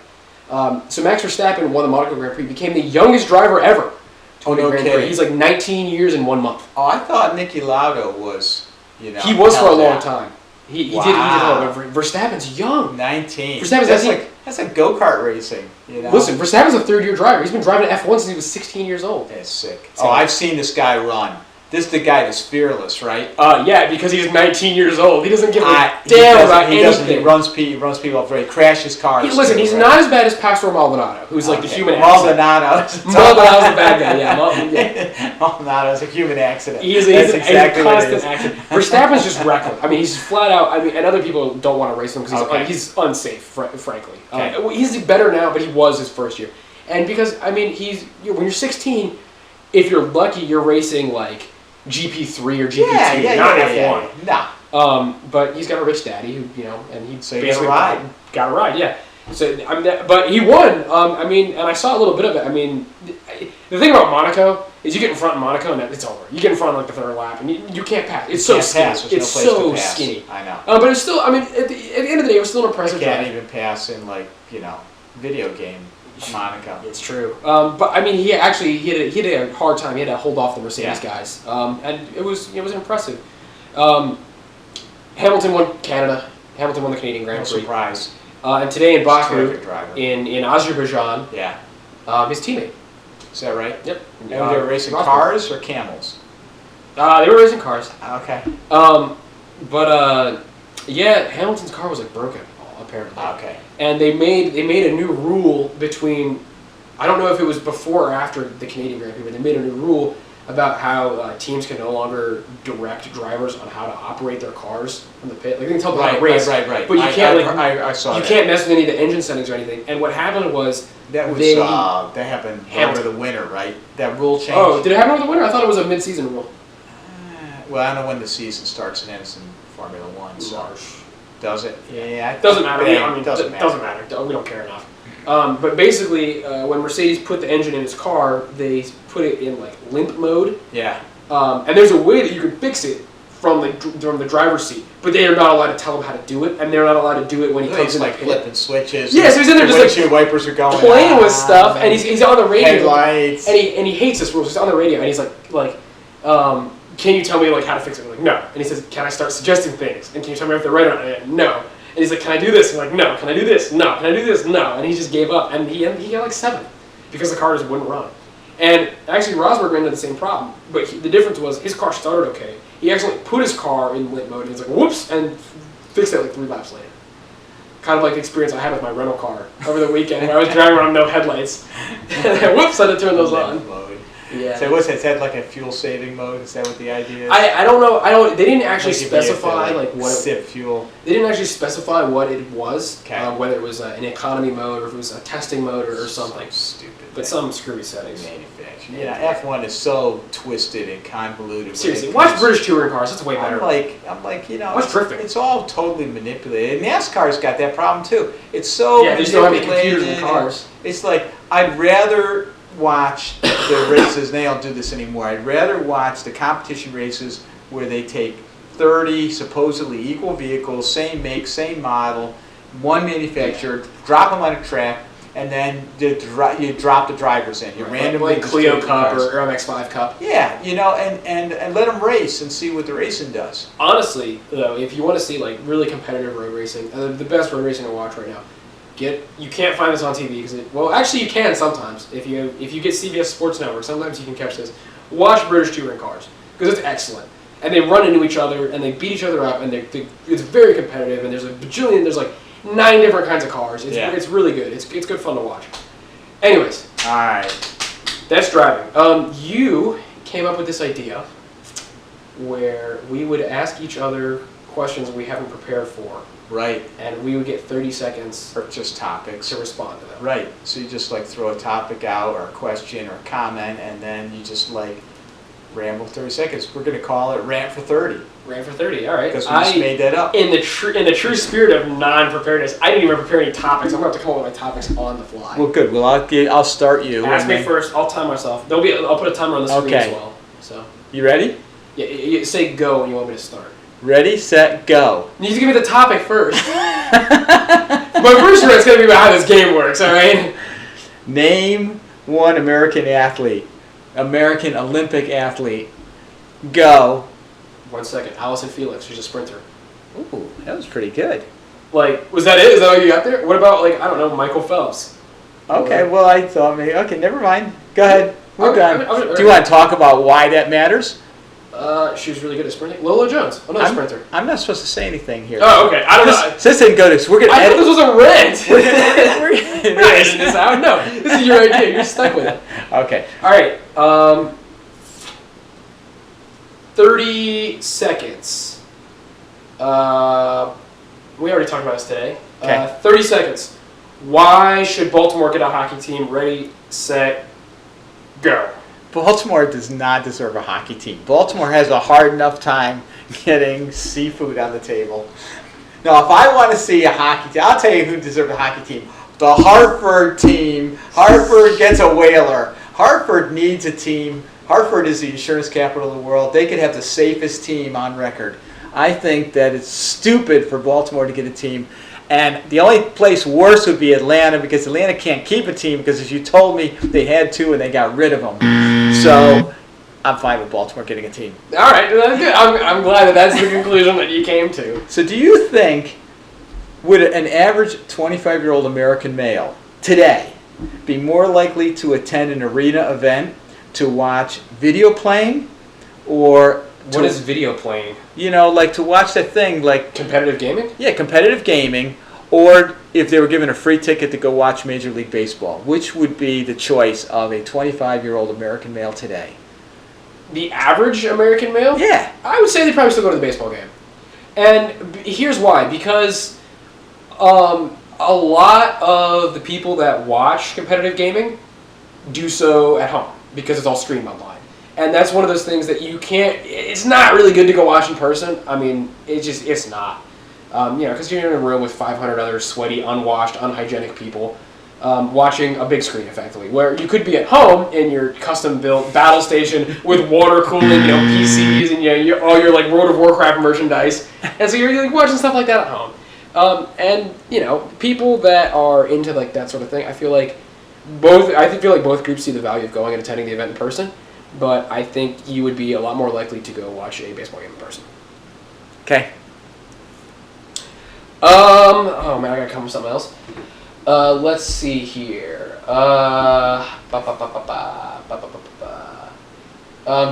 Speaker 1: So Max Verstappen won the Monaco Grand Prix, became the youngest driver ever to win the Grand Prix. He's like 19 years and 1 month.
Speaker 2: Oh, I thought Niki Lauda was,
Speaker 1: He was for a long time. He did but Verstappen's young.
Speaker 2: 19.
Speaker 1: That's
Speaker 2: like go-kart racing. You know?
Speaker 1: Listen, Verstappen's a 3rd-year driver. He's been driving F1 since he was 16 years old.
Speaker 2: That's sick. Oh, I've seen this guy run. This is the guy that's fearless, right?
Speaker 1: Yeah, because he's 19 years old. He doesn't give a damn about anything.
Speaker 2: He runs people off. He crashes cars.
Speaker 1: He's not as bad as Pastor Maldonado, who's like the human accident.
Speaker 2: Maldonado's
Speaker 1: the bad guy, yeah.
Speaker 2: Maldonado's a human accident.
Speaker 1: He's exactly a constant accident. Verstappen's just reckless. I mean, he's flat out, and other people don't want to race him because he's unsafe, frankly.
Speaker 2: Okay.
Speaker 1: He's better now, but he was his first year. And because, I mean, when you're 16, if you're lucky, you're racing like GP3 or GP2, not F1.
Speaker 2: Nah.
Speaker 1: But he's got a rich daddy who, and he basically got a ride, yeah. So, but he won. And I saw a little bit of it. I mean, the thing about Monaco is you get in front in Monaco and it's over. You get in front on like the 3rd lap and you can't pass. It's so skinny. It's so skinny.
Speaker 2: I know.
Speaker 1: But it's still, at the end of the day, it was still an impressive drive.
Speaker 2: You can't even pass in video game Monaco.
Speaker 1: It's true. But I mean, he had a hard time. He had to hold off the Mercedes guys. And it was impressive. Hamilton won Canada. Hamilton won the Canadian Grand Prix.
Speaker 2: Surprise.
Speaker 1: And today in Baku, in Azerbaijan, his teammate.
Speaker 2: Is that right?
Speaker 1: Yep.
Speaker 2: And they were racing cars or camels?
Speaker 1: They were racing cars.
Speaker 2: Okay.
Speaker 1: Hamilton's car was like broken, apparently.
Speaker 2: Okay.
Speaker 1: And they made a new rule between, I don't know if it was before or after the Canadian Grand Prix, but they made a new rule about how teams can no longer direct drivers on how to operate their cars from the pit. Like they can tell them how to race,
Speaker 2: right.
Speaker 1: But you can't
Speaker 2: I saw
Speaker 1: you can't mess with any of the engine settings or anything. And what happened was
Speaker 2: that happened over the winter, right? That rule change.
Speaker 1: Oh, did it happen over the winter? I thought it was a mid-season rule.
Speaker 2: Well, I don't know when the season starts and ends in Formula One. So does it? Yeah,
Speaker 1: it doesn't matter.
Speaker 2: It doesn't matter.
Speaker 1: We don't care enough. But basically, when Mercedes put the engine in his car, they put it in like limp mode.
Speaker 2: Yeah.
Speaker 1: And there's a way that you can fix it from the driver's seat, but they are not allowed to tell him how to do it, and they're not allowed to do it when he comes in.
Speaker 2: Like flipping switches.
Speaker 1: Yeah, so he's in there just
Speaker 2: windshield wipers are going
Speaker 1: playing with stuff, and he's on the radio.
Speaker 2: Headlights.
Speaker 1: And he hates this rule. So he's on the radio, and he's like, can you tell me like how to fix it? I'm like, no. And he says, can I start suggesting things? And can you tell me if they're right or not? And no. And he's like, can I do this? And I'm like, no. Can I do this? No. Can I do this? No. And he just gave up, and he got like 7 because the car just wouldn't run. And actually, Rosberg ran into the same problem, but the difference was his car started okay. He actually put his car in lit mode, and he's like, whoops, and fixed it like 3 laps later. Kind of like the experience I had with my rental car over the weekend, where I was driving around with no headlights. And whoops, I had to turn those on.
Speaker 2: Mode.
Speaker 1: Yeah.
Speaker 2: So what's that? Is that like a fuel saving mode? Is that what the idea is?
Speaker 1: I don't know. They didn't actually specify
Speaker 2: like
Speaker 1: what
Speaker 2: sip fuel.
Speaker 1: They didn't actually specify what it was,
Speaker 2: Okay.
Speaker 1: whether it was an economy mode or if it was a testing mode or something.
Speaker 2: Stupid.
Speaker 1: But some screwy settings.
Speaker 2: Manufacturing. Yeah, F1 is so twisted and convoluted.
Speaker 1: Seriously, watch British touring cars. That's way better.
Speaker 2: I'm like,
Speaker 1: watch drifting.
Speaker 2: It's all totally manipulated. And NASCAR's got that problem too. It's so
Speaker 1: they just don't have any computers in the cars.
Speaker 2: It's like I'd rather watch the races. They don't do this anymore. I'd rather watch the competition races where they take 30 supposedly equal vehicles, same make, same model, one manufacturer, drop them on a track, and then you drop the drivers in. You randomly
Speaker 1: like Clio Cup or MX-5 Cup.
Speaker 2: Yeah, and let them race and see what the racing does.
Speaker 1: Honestly, though, if you want to see like really competitive road racing, the best road racing to watch right now, you can't find this on TV because actually you can sometimes if you get CBS Sports Network. Sometimes you can catch this. Watch British touring cars because it's excellent, and they run into each other and they beat each other up, and it's very competitive. And there's a bajillion. There's like 9 different kinds of cars. It's really good. It's good fun to watch. Anyways,
Speaker 2: all right,
Speaker 1: that's driving. You came up with this idea where we would ask each other questions we haven't prepared for.
Speaker 2: Right.
Speaker 1: And we would get 30 seconds
Speaker 2: or just topics
Speaker 1: to respond to them.
Speaker 2: Right. So you just like throw a topic out or a question or a comment, and then you just like ramble 30 seconds. We're going to call it Rant for 30.
Speaker 1: Rant for 30. All right.
Speaker 2: Because we just made that up.
Speaker 1: In the true spirit of non-preparedness, I didn't even prepare any topics. I'm going to have to come up with my topics on the fly.
Speaker 2: Well, good. Well, I'll start you.
Speaker 1: Ask me first. I'll time myself. I'll put a timer on the screen as well. So.
Speaker 2: You ready?
Speaker 1: Yeah. You say go when you want me to start.
Speaker 2: Ready, set, go.
Speaker 1: You need to give me the topic first. My first rant's going to be about how this game works, all right?
Speaker 2: Name one American athlete. American Olympic athlete. Go.
Speaker 1: 1 second. Allison Felix. She's a sprinter.
Speaker 2: Ooh, that was pretty good.
Speaker 1: Like, was that it? Is that all you got there? What about, like, I don't know, Michael Phelps?
Speaker 2: Okay, well, I thought maybe. Okay, never mind. Go ahead. We're done.
Speaker 1: Do
Speaker 2: you want to talk about why that matters?
Speaker 1: She was really good at sprinting. Lola Jones, another sprinter.
Speaker 2: I'm not supposed to say anything here.
Speaker 1: Oh, okay. I don't know.
Speaker 2: This didn't go to. We're gonna.
Speaker 1: I thought this was a rant.
Speaker 2: We're
Speaker 1: not editing this out. No, this is your idea. You're stuck with it.
Speaker 2: Okay.
Speaker 1: All right. 30 seconds. We already talked about this today.
Speaker 2: Okay.
Speaker 1: 30 seconds. Why should Baltimore get a hockey team? Ready, set, go.
Speaker 2: Baltimore does not deserve a hockey team. Baltimore has a hard enough time getting seafood on the table. Now, if I want to see a hockey team, I'll tell you who deserves a hockey team. The Hartford team. Hartford gets a whaler. Hartford needs a team. Hartford is the insurance capital of the world. They could have the safest team on record. I think that it's stupid for Baltimore to get a team. And the only place worse would be Atlanta, because Atlanta can't keep a team, because as you told me, they had 2 and they got rid of them. So I'm fine with Baltimore getting a team.
Speaker 1: All right, that's good. I'm glad that's the conclusion that you came to.
Speaker 2: So do you think, would an average 25-year-old American male today be more likely to attend an arena event to watch video playing, or
Speaker 1: what is video playing?
Speaker 2: You know, like to watch that thing, like
Speaker 1: competitive gaming?
Speaker 2: Yeah, competitive gaming, or if they were given a free ticket to go watch Major League Baseball. Which would be the choice of a 25-year-old American male today?
Speaker 1: The average American male?
Speaker 2: Yeah.
Speaker 1: I would say they probably still go to the baseball game. And here's why. Because a lot of the people that watch competitive gaming do so at home, because it's all streamed online. And that's one of those things that you can't, it's not really good to go watch in person. I mean, it's not. Because you're in a room with 500 other sweaty, unwashed, unhygienic people. watching a big screen, effectively, where you could be at home in your custom-built battle station with water cooling, PCs, and all your like World of Warcraft merchandise, and so you're like, watching stuff like that at home. And people that are into like that sort of thing, I feel like both groups see the value of going and attending the event in person, but I think you would be a lot more likely to go watch a baseball game in person.
Speaker 2: Okay.
Speaker 1: Oh man, I gotta come up with something else. Let's see here.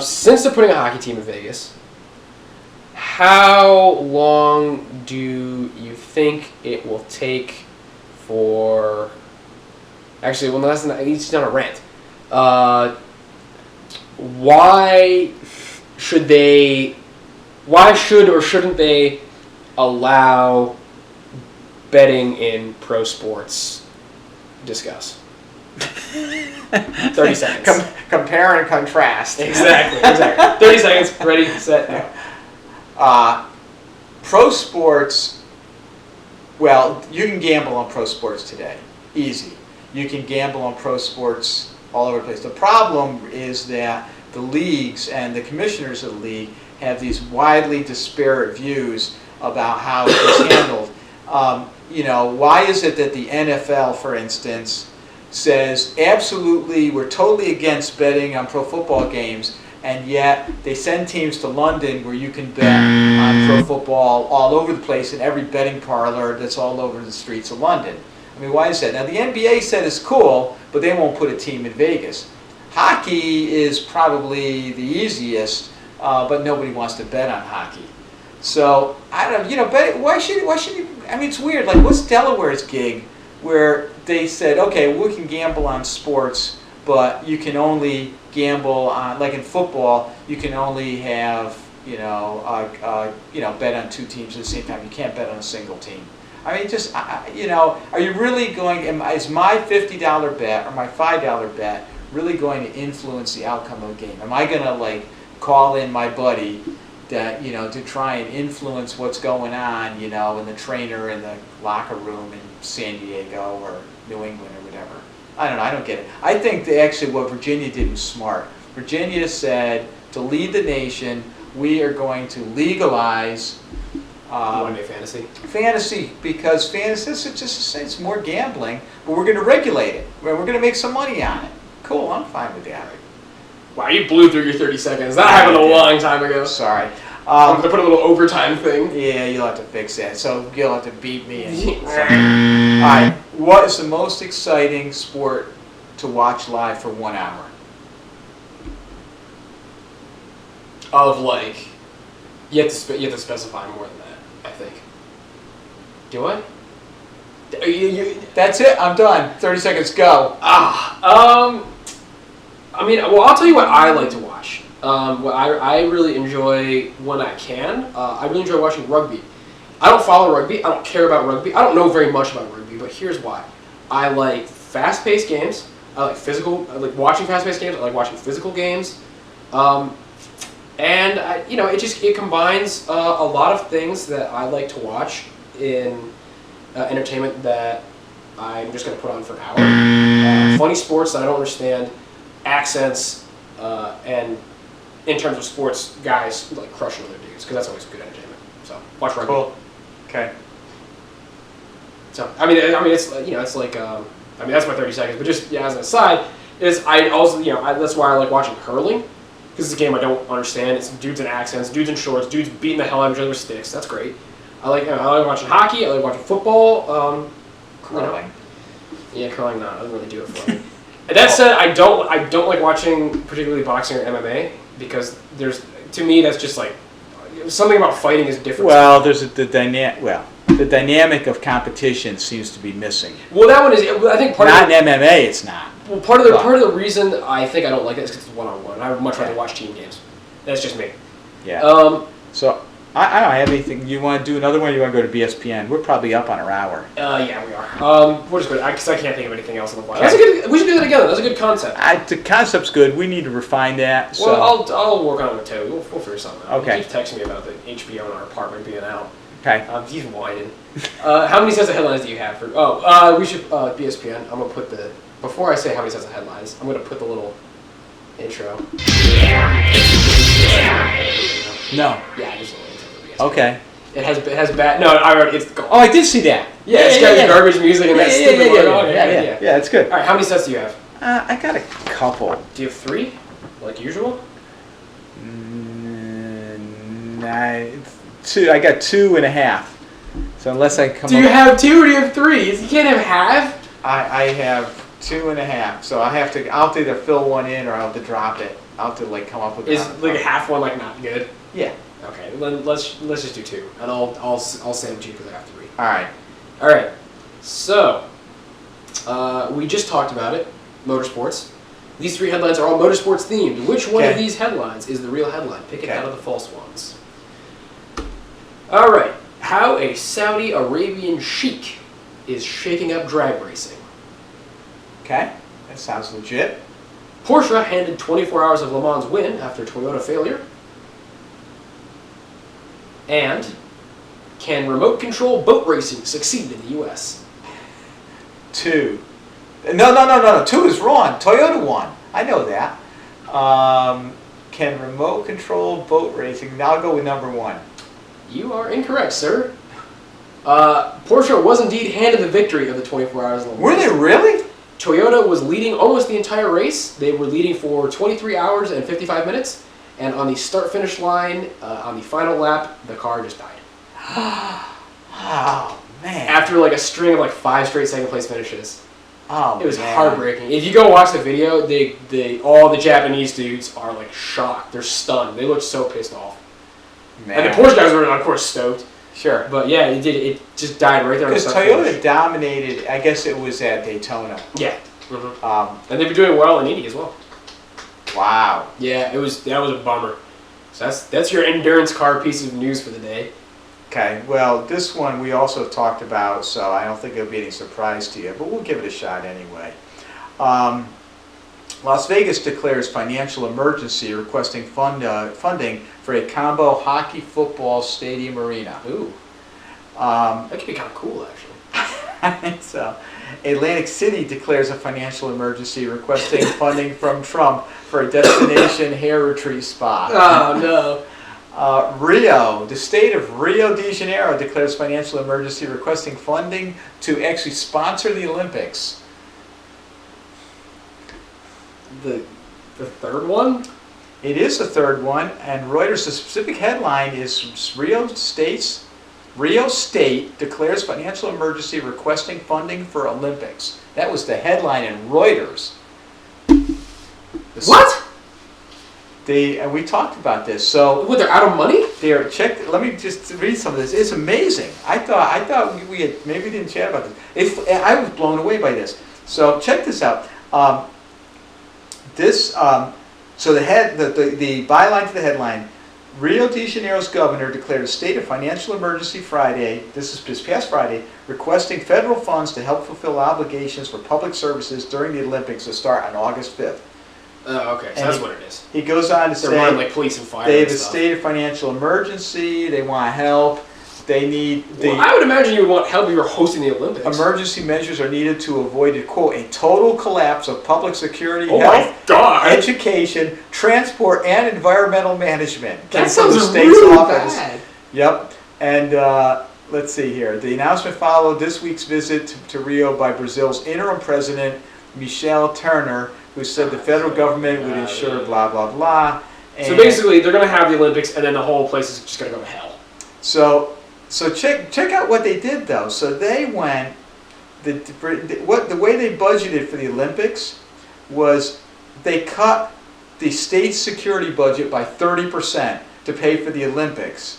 Speaker 1: Since they're putting a hockey team in Vegas, how long do you think it will take for... Actually, well, that's not, it's not a rant. Why should or shouldn't they allow betting in pro sports? Discuss. 30 seconds.
Speaker 2: Compare and contrast.
Speaker 1: Exactly. 30 seconds. Ready, set, go.
Speaker 2: Pro sports, well, you can gamble on pro sports today. Easy. You can gamble on pro sports all over the place. The problem is that the leagues and the commissioners of the league have these widely disparate views about how it's handled. Why is it that the NFL, for instance, says absolutely we're totally against betting on pro football games, and yet they send teams to London where you can bet on pro football all over the place in every betting parlor that's all over the streets of London? I mean, why is that? Now, the NBA said it's cool, but they won't put a team in Vegas. Hockey is probably the easiest, but nobody wants to bet on hockey. So, I don't know, bet, why should you, I mean, it's weird. Like, what's Delaware's gig where they said, okay, we can gamble on sports, but you can only gamble on, like in football, you can only have, bet on two teams at the same time. You can't bet on a single team. I mean, just, are you really going, is my $50 bet or my $5 bet really going to influence the outcome of the game? Am I going to, like, call in my buddy that, to try and influence what's going on, in the trainer in the locker room in San Diego or New England or whatever? I don't know. I don't get it. I think that actually what Virginia did was smart. Virginia said, to lead the nation, we are going to legalize
Speaker 1: One-day fantasy.
Speaker 2: Fantasy, because fantasy it's more gambling, but we're going to regulate it. We're going to make some money on it. Cool, I'm fine with that.
Speaker 1: Wow, you blew through your 30 seconds. That happened a long time ago.
Speaker 2: Sorry.
Speaker 1: I'm going to put a little overtime thing.
Speaker 2: Yeah, you'll have to fix that. So you'll have to beat me. All right. What is the most exciting sport to watch live for 1 hour?
Speaker 1: Of like, you have to specify more than that. I think. Do I?
Speaker 2: That's it. I'm done. 30 seconds. Go.
Speaker 1: I'll tell you what I like to watch. What I really enjoy when I can. I really enjoy watching rugby. I don't follow rugby. I don't care about rugby. I don't know very much about rugby, but here's why. I like fast-paced games. I like watching fast-paced games. I like watching physical games. And it combines a lot of things that I like to watch in entertainment that I'm just going to put on for an hour. Funny sports that I don't understand, accents, and in terms of sports, guys like crushing other dudes, because that's always good entertainment. So watch rugby.
Speaker 2: Cool. Okay.
Speaker 1: So it's like that's my 30 seconds. But just as an aside, I also that's why I like watching hurling. Because it's a game I don't understand. It's dudes in accents, dudes in shorts, dudes beating the hell out of each other with sticks. That's great. I like watching hockey. I like watching football.
Speaker 2: Curling.
Speaker 1: Yeah, curling doesn't really do it for me. And that said, I don't like watching particularly boxing or MMA because to me that's just like something about fighting is different.
Speaker 2: Well, the dynamic of competition seems to be missing.
Speaker 1: Well, that one is. I think part
Speaker 2: not in MMA. It's not.
Speaker 1: Well, part of the reason I think I don't like it is because it's one-on-one. I would much rather watch team games. That's just me.
Speaker 2: Yeah. So I don't have anything. You want to do another one? Or you want to go to BSPN? We're probably up on our hour.
Speaker 1: Yeah, we are. We're just good because I can't think of anything else on the fly. Okay. We should do that together. That's a good concept.
Speaker 2: The concept's good. We need to refine that.
Speaker 1: Well, I'll work on it too. We'll figure something out.
Speaker 2: Okay.
Speaker 1: You keep texting me about the HBO in our apartment being out.
Speaker 2: Okay.
Speaker 1: He's whining. How many sets of headlines do you have for? Oh, we should BSPN. I'm gonna put the before I say how many sets of headlines. I'm gonna put the little intro.
Speaker 2: No.
Speaker 1: Yeah, just a little intro for BSPN.
Speaker 2: Okay.
Speaker 1: It has bad. No, I already. It's.
Speaker 2: Oh, I did see that.
Speaker 1: Yeah, it's got garbage music and that stupid logo.
Speaker 2: Yeah, that's good.
Speaker 1: All right, how many sets do you have?
Speaker 2: I got a couple.
Speaker 1: Do you have 3, like usual?
Speaker 2: 2. I got 2.5. So unless I come.
Speaker 1: Do you have 2 or do you have 3? You can't have half.
Speaker 2: I have 2.5. So I'll have to either fill one in or I'll have to drop it. I'll have to like come up with.
Speaker 1: Is like a half one like not good?
Speaker 2: Yeah.
Speaker 1: Okay, then let's just do 2, and I'll sandwich you because I have 3.
Speaker 2: All right.
Speaker 1: So we just talked about it, motorsports. These 3 headlines are all motorsports themed. Which one of these headlines is the real headline? Pick it out of the false ones. All right. How a Saudi Arabian sheik is shaking up drag racing.
Speaker 2: Okay, that sounds legit.
Speaker 1: Porsche handed 24 hours of Le Mans win after Toyota failure. And can remote control boat racing succeed in the U.S.?
Speaker 2: 2. No. 2 is wrong. Toyota won. I know that. Can remote control boat racing? Now I'll go with number 1.
Speaker 1: You are incorrect, sir. Porsche was indeed handed the victory of the 24 hours.
Speaker 2: Were they really?
Speaker 1: Toyota was leading almost the entire race. They were leading for 23 hours and 55 minutes. And on the start-finish line, on the final lap, the car just died.
Speaker 2: Oh, man.
Speaker 1: After like a string of like 5 straight second-place finishes.
Speaker 2: Oh,
Speaker 1: it was
Speaker 2: man.
Speaker 1: heartbreaking. If you go watch the video, all the Japanese dudes are like shocked. They're stunned. They look so pissed off.
Speaker 2: Man.
Speaker 1: And the Porsche guys were, of course, stoked.
Speaker 2: Sure.
Speaker 1: But yeah, it did. It just died right there.
Speaker 2: Because Toyota dominated, I guess it was at Daytona.
Speaker 1: Yeah. Mm-hmm. And they've been doing well in Indy as well.
Speaker 2: Wow.
Speaker 1: Yeah, that was a bummer. So that's your endurance car piece of news for the day.
Speaker 2: Okay, well, this one we also talked about, so I don't think it'll be any surprise to you, but we'll give it a shot anyway. Las Vegas declares financial emergency requesting funding for a combo hockey football stadium arena.
Speaker 1: Ooh. That could be kind of cool, actually.
Speaker 2: I think so. Atlantic City declares a financial emergency requesting funding from Trump for a destination hair retreat spa.
Speaker 1: Oh, no.
Speaker 2: Rio, the state of Rio de Janeiro declares financial emergency requesting funding to actually sponsor the Olympics.
Speaker 1: The third one?
Speaker 2: It is the third one, and Reuters, the specific headline is Rio State declares financial emergency requesting funding for Olympics. That was the headline in Reuters.
Speaker 1: What?
Speaker 2: And we talked about this. So
Speaker 1: what, they're out of money?
Speaker 2: Let me just read some of this. It's amazing. I thought we had maybe didn't chat about this. I was blown away by this. So check this out. So the byline to the headline: Rio de Janeiro's governor declared a state of financial emergency Friday. This is this past Friday, requesting federal funds to help fulfill obligations for public services during the Olympics to start on August 5th.
Speaker 1: Oh, okay. So that's what it is.
Speaker 2: He goes on to say
Speaker 1: running like police and fire.
Speaker 2: They have a state of financial emergency. They want help. They need.
Speaker 1: Well, I would imagine you would want help if you were hosting the Olympics.
Speaker 2: Emergency measures are needed to avoid, quote, a total collapse of public security,
Speaker 1: health,
Speaker 2: my
Speaker 1: God.
Speaker 2: education, transport, and environmental management.
Speaker 1: That sounds really bad.
Speaker 2: Yep. And let's see here. The announcement followed this week's visit to Rio by Brazil's interim president, Michel Temer, who said the federal government would ensure blah, blah, blah. And
Speaker 1: so basically, they're going to have the Olympics, and then the whole place is just going to go to hell.
Speaker 2: So check out what they did, though. So they went, the way they budgeted for the Olympics was they cut the state security budget by 30% to pay for the Olympics.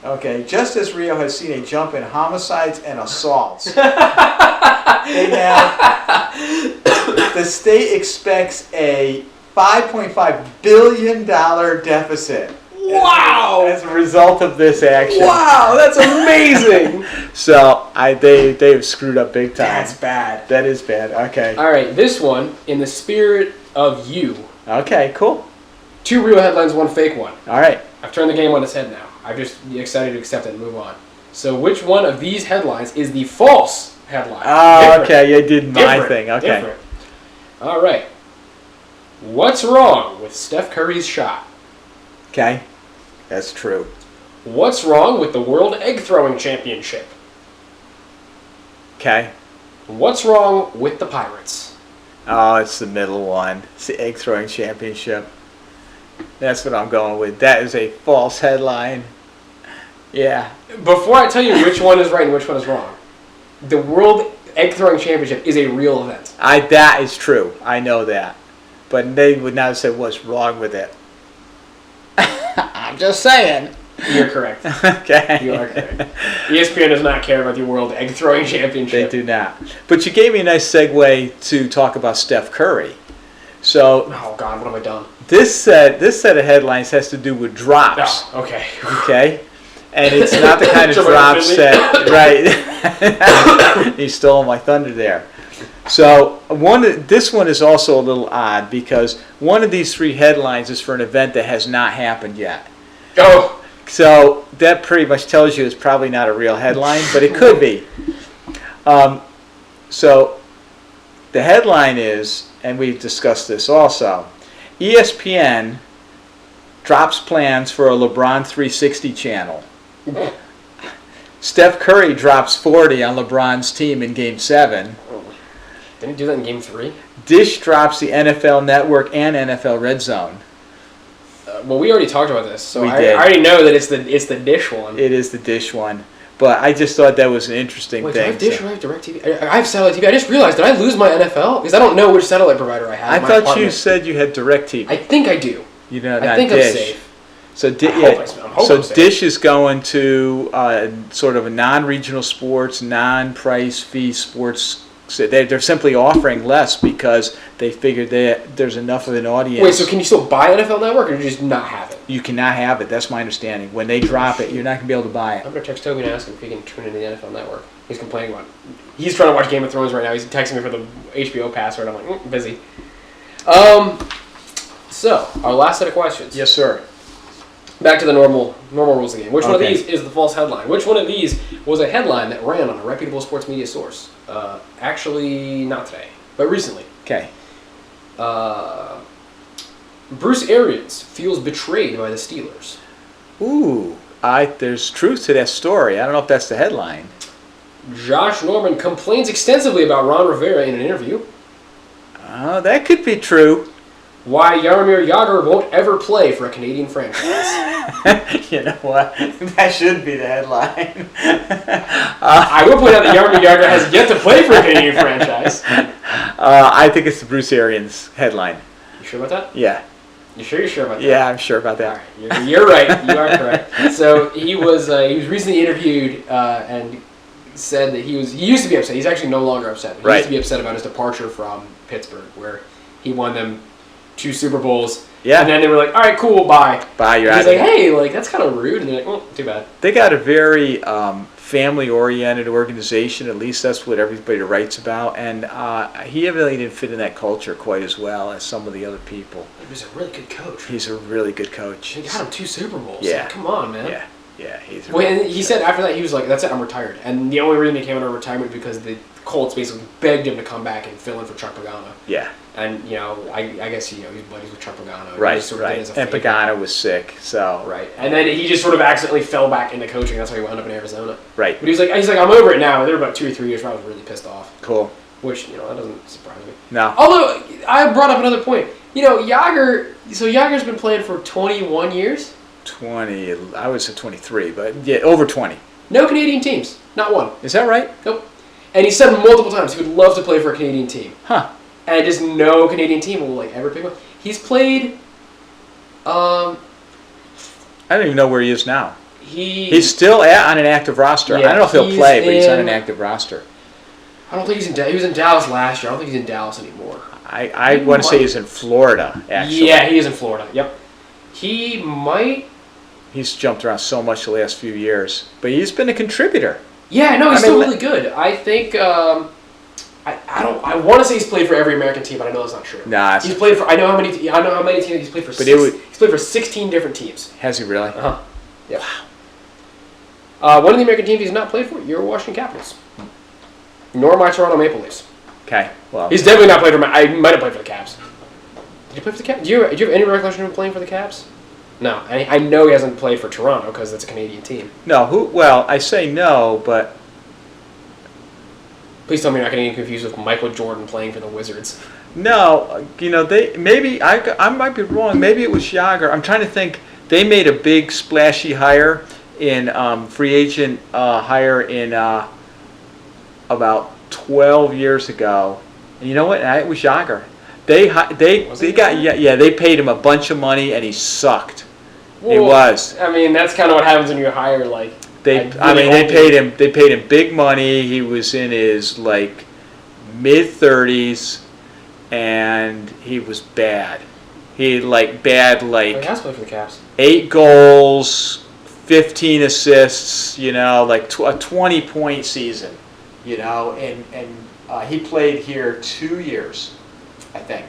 Speaker 2: Okay, just as Rio has seen a jump in homicides and assaults. The state expects a $5.5 billion deficit.
Speaker 1: Wow!
Speaker 2: As a result of this action.
Speaker 1: Wow, that's amazing!
Speaker 2: So they've screwed up big time.
Speaker 1: That's bad.
Speaker 2: That is bad. Okay.
Speaker 1: All right, this one, in the spirit of you.
Speaker 2: Okay, cool.
Speaker 1: 2 real headlines, 1 fake one.
Speaker 2: All right.
Speaker 1: I've turned the game on its head now. I'm just excited to accept it and move on. So which one of these headlines is the false headline?
Speaker 2: Oh,
Speaker 1: Different.
Speaker 2: okay. You did my
Speaker 1: Different.
Speaker 2: thing. Okay.
Speaker 1: Different. All right. What's wrong with Steph Curry's shot?
Speaker 2: Okay. That's true.
Speaker 1: What's wrong with the World Egg Throwing Championship?
Speaker 2: Okay.
Speaker 1: What's wrong with the Pirates?
Speaker 2: Oh, it's the middle one. It's the egg throwing championship. That's what I'm going with. That is a false headline. Yeah.
Speaker 1: Before I tell you which one is right and which one is wrong, the World Egg Throwing Championship is a real event.
Speaker 2: That is true. I know that. But they would not say what's wrong with it. I'm just saying.
Speaker 1: You're correct.
Speaker 2: Okay.
Speaker 1: You are correct. ESPN does not care about the World Egg Throwing Championship.
Speaker 2: They do not. But you gave me a nice segue to talk about Steph Curry. So,
Speaker 1: Oh God, what have I done?
Speaker 2: this set of headlines has to do with drops.
Speaker 1: Oh, okay.
Speaker 2: Okay? And it's not the kind of
Speaker 1: Somebody
Speaker 2: drops
Speaker 1: offended
Speaker 2: that, right? He stole my thunder there. So this one is also a little odd because one of these three headlines is for an event that has not happened yet.
Speaker 1: Oh.
Speaker 2: So that pretty much tells you it's probably not a real headline, but it could be. So the headline is, and we've discussed this also, ESPN drops plans for a LeBron 360 channel. Steph Curry drops 40 on LeBron's team in Game 7.
Speaker 1: Didn't he do that in Game 3?
Speaker 2: Dish drops the NFL Network and NFL Red Zone.
Speaker 1: Well, we already talked about this, so
Speaker 2: We
Speaker 1: I
Speaker 2: did.
Speaker 1: already know that it's the Dish one.
Speaker 2: It is the Dish one. But I just thought that was an interesting
Speaker 1: Wait, do I
Speaker 2: thing.
Speaker 1: have Dish or I have DirecTV? I have satellite TV. I just realized, did I lose my NFL? Because I don't know which satellite provider I have
Speaker 2: I
Speaker 1: in my
Speaker 2: thought
Speaker 1: apartment.
Speaker 2: you said you had DirecTV.
Speaker 1: I think I do.
Speaker 2: You know,
Speaker 1: I
Speaker 2: not
Speaker 1: think
Speaker 2: Dish.
Speaker 1: I'm safe.
Speaker 2: So,
Speaker 1: I'm hoping I'm safe.
Speaker 2: Dish is going to sort of a non-regional sports, non-price fee sports. So they're simply offering less because they figured that there's enough of an audience.
Speaker 1: Wait, so can you still buy NFL Network or do you just not have it?
Speaker 2: You cannot have it. That's my understanding. When they drop it, you're not going to be able to buy it.
Speaker 1: I'm going to text Toby and ask him if he can tune into the NFL Network. He's complaining about it. He's trying to watch Game of Thrones right now. He's texting me for the HBO password. I'm like, busy. So, our last set of questions.
Speaker 2: Yes, sir.
Speaker 1: Back to the normal rules of the game. Which one of
Speaker 2: Okay.
Speaker 1: these is the false headline? Which one of these was a headline that ran on a reputable sports media source? Actually, not today, but recently.
Speaker 2: Okay.
Speaker 1: Bruce Arians feels betrayed by the Steelers.
Speaker 2: Ooh, there's truth to that story. I don't know if that's the headline.
Speaker 1: Josh Norman complains extensively about Ron Rivera in an interview.
Speaker 2: That could be true.
Speaker 1: Why Jaromir Jagr won't ever play for a Canadian franchise.
Speaker 2: You know what? That should be the headline.
Speaker 1: I will point out that Jaromir Jagr has yet to play for a Canadian franchise.
Speaker 2: I think it's the Bruce Arians headline.
Speaker 1: You sure about that?
Speaker 2: Yeah.
Speaker 1: You sure you're sure about that?
Speaker 2: Yeah, I'm sure about that.
Speaker 1: All right. You're right. You are correct. So he was recently interviewed and said that he used to be upset. He's actually no longer upset. He used to be upset about his departure from Pittsburgh, where he won them 2 Super Bowls.
Speaker 2: Yeah.
Speaker 1: And then they were like, all right, cool, bye.
Speaker 2: Bye, you're
Speaker 1: and
Speaker 2: out
Speaker 1: he's
Speaker 2: of
Speaker 1: like,
Speaker 2: here.
Speaker 1: hey, like, that's kind of rude. And they're like, oh, too bad.
Speaker 2: They got a very family-oriented organization. At least that's what everybody writes about. And he really didn't fit in that culture quite as well as some of the other people.
Speaker 1: He was a really good coach.
Speaker 2: He's a really good coach.
Speaker 1: He got him 2 Super Bowls.
Speaker 2: Yeah.
Speaker 1: Like, come on, man.
Speaker 2: Yeah. Yeah, he's
Speaker 1: Well, and he said after that, he was like, that's it, I'm retired. And the only reason he came out of retirement because the Colts basically begged him to come back and fill in for Chuck Pagano.
Speaker 2: Yeah.
Speaker 1: And, I guess, he's buddies with Chuck Pagano.
Speaker 2: Right,
Speaker 1: He just sort of did it as a
Speaker 2: And
Speaker 1: favor.
Speaker 2: Pagano was sick, so.
Speaker 1: Right. And then he just sort of accidentally fell back into coaching. That's why he wound up in Arizona.
Speaker 2: Right.
Speaker 1: But he's like, I'm over it now. There were about 2 or 3 years where I was really pissed off.
Speaker 2: Cool.
Speaker 1: Which, that doesn't surprise me.
Speaker 2: No.
Speaker 1: Although, I brought up another point. Jagger's been playing for 21 years.
Speaker 2: 20, I would say 23, but yeah, over 20.
Speaker 1: No Canadian teams. Not one.
Speaker 2: Is that right?
Speaker 1: Nope. And he said multiple times he would love to play for a Canadian team.
Speaker 2: Huh.
Speaker 1: And just no Canadian team will ever pick him up. He's played.
Speaker 2: I don't even know where he is now.
Speaker 1: He's
Speaker 2: still on an active roster.
Speaker 1: Yeah,
Speaker 2: I don't know if he'll
Speaker 1: he's
Speaker 2: play, but he's on
Speaker 1: in-
Speaker 2: an active roster.
Speaker 1: I don't think he's in. He was in Dallas last year. I don't think he's in Dallas anymore.
Speaker 2: I want to say he's in Florida, actually.
Speaker 1: Yeah, he is in Florida. Yep. He might.
Speaker 2: He's jumped around so much the last few years, but he's been a contributor.
Speaker 1: Yeah, no, he's
Speaker 2: I mean,
Speaker 1: still really good. I think. I want to say he's played for every American team, but I know that's not true.
Speaker 2: Nah,
Speaker 1: He's played for. I know how many teams he's played for.
Speaker 2: But
Speaker 1: He's played for 16 different teams.
Speaker 2: has he really?
Speaker 1: Uh huh. Yeah. One of the American teams he's not played for, your Washington Capitals. Nor my Toronto Maple Leafs.
Speaker 2: Okay, well.
Speaker 1: He's definitely not played for I might have played for the Caps. Did you play for the Caps? Do you have any recollection of him playing for the Caps? No. I know he hasn't played for Toronto because that's a Canadian team.
Speaker 2: No, well, I say no, but...
Speaker 1: Please tell me you're not getting confused with Michael Jordan playing for the Wizards.
Speaker 2: No, I might be wrong. Maybe it was Jágr. I'm trying to think. They made a big splashy hire in free agent hire in about 12 years ago. And you know what? It was Jágr. They paid him a bunch of money and he sucked.
Speaker 1: Well,
Speaker 2: he was.
Speaker 1: I mean, that's kind of what happens when you hire
Speaker 2: they paid him big money. He was in his mid-30s and he was bad. He
Speaker 1: he has played for the Caps.
Speaker 2: 8 goals, 15 assists, a 20-point season, and he played here 2 years, I think.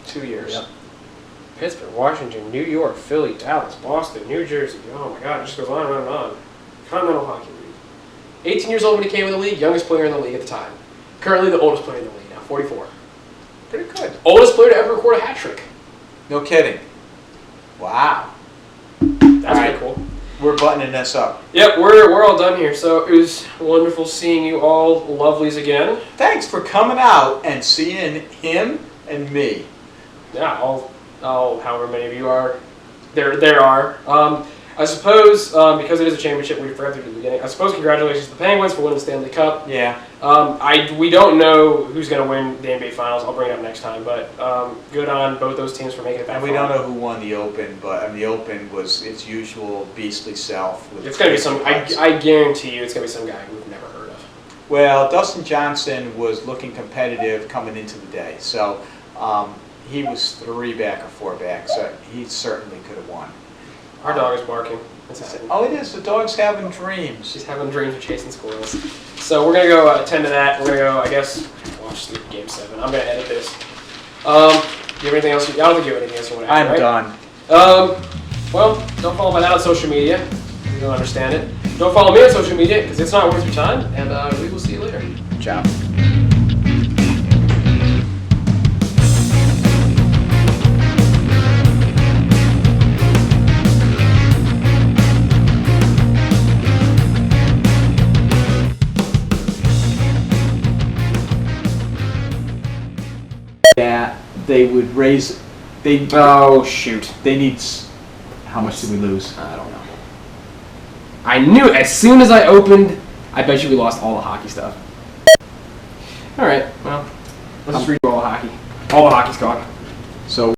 Speaker 2: 2 years.
Speaker 1: Yep. Pittsburgh, Washington, New York, Philly, Dallas, Boston, New Jersey. Oh my God, it just goes on and on and on. Continental Hockey League. 18 years old when he came in the league, youngest player in the league at the time. Currently the oldest player in the league now, 44.
Speaker 2: Pretty good.
Speaker 1: Oldest player to ever record a hat trick.
Speaker 2: No kidding. Wow.
Speaker 1: That's pretty cool.
Speaker 2: We're buttoning this up.
Speaker 1: Yep, we're all done here. So it was wonderful seeing you all lovelies again.
Speaker 2: Thanks for coming out and seeing him and me.
Speaker 1: Yeah, all however many of you are. There are. I suppose, because it is a championship, we forgot to do the beginning. I suppose congratulations to the Penguins for winning the Stanley Cup.
Speaker 2: Yeah.
Speaker 1: We don't know who's going to win the NBA Finals. I'll bring it up next time. But good on both those teams for making it that far.
Speaker 2: And we don't know who won the Open, but the Open was its usual beastly self.
Speaker 1: It's going to be some. I guarantee you, it's going to be some guy we've never heard of.
Speaker 2: Well, Dustin Johnson was looking competitive coming into the day, so he was 3 back or 4 back, so he certainly could have won.
Speaker 1: Our dog is barking.
Speaker 2: Oh, it is. The dog's having dreams.
Speaker 1: She's having dreams of chasing squirrels. So we're going to go attend to that. We're going to go, I guess, watch the Game 7. I'm going to edit this. Do you have anything else? I don't think you have anything else you want to add,
Speaker 2: I'm done.
Speaker 1: Well, don't follow that on social media. You don't understand it. Don't follow me on social media because it's not worth your time. And we will see you later.
Speaker 2: Ciao. That they would raise.
Speaker 1: Oh shoot!
Speaker 2: They need. How much did we lose?
Speaker 1: I don't know. I knew as soon as I opened. I bet you we lost all the hockey stuff. All right. Well, let's just read all the hockey. All the hockey's gone.
Speaker 2: So.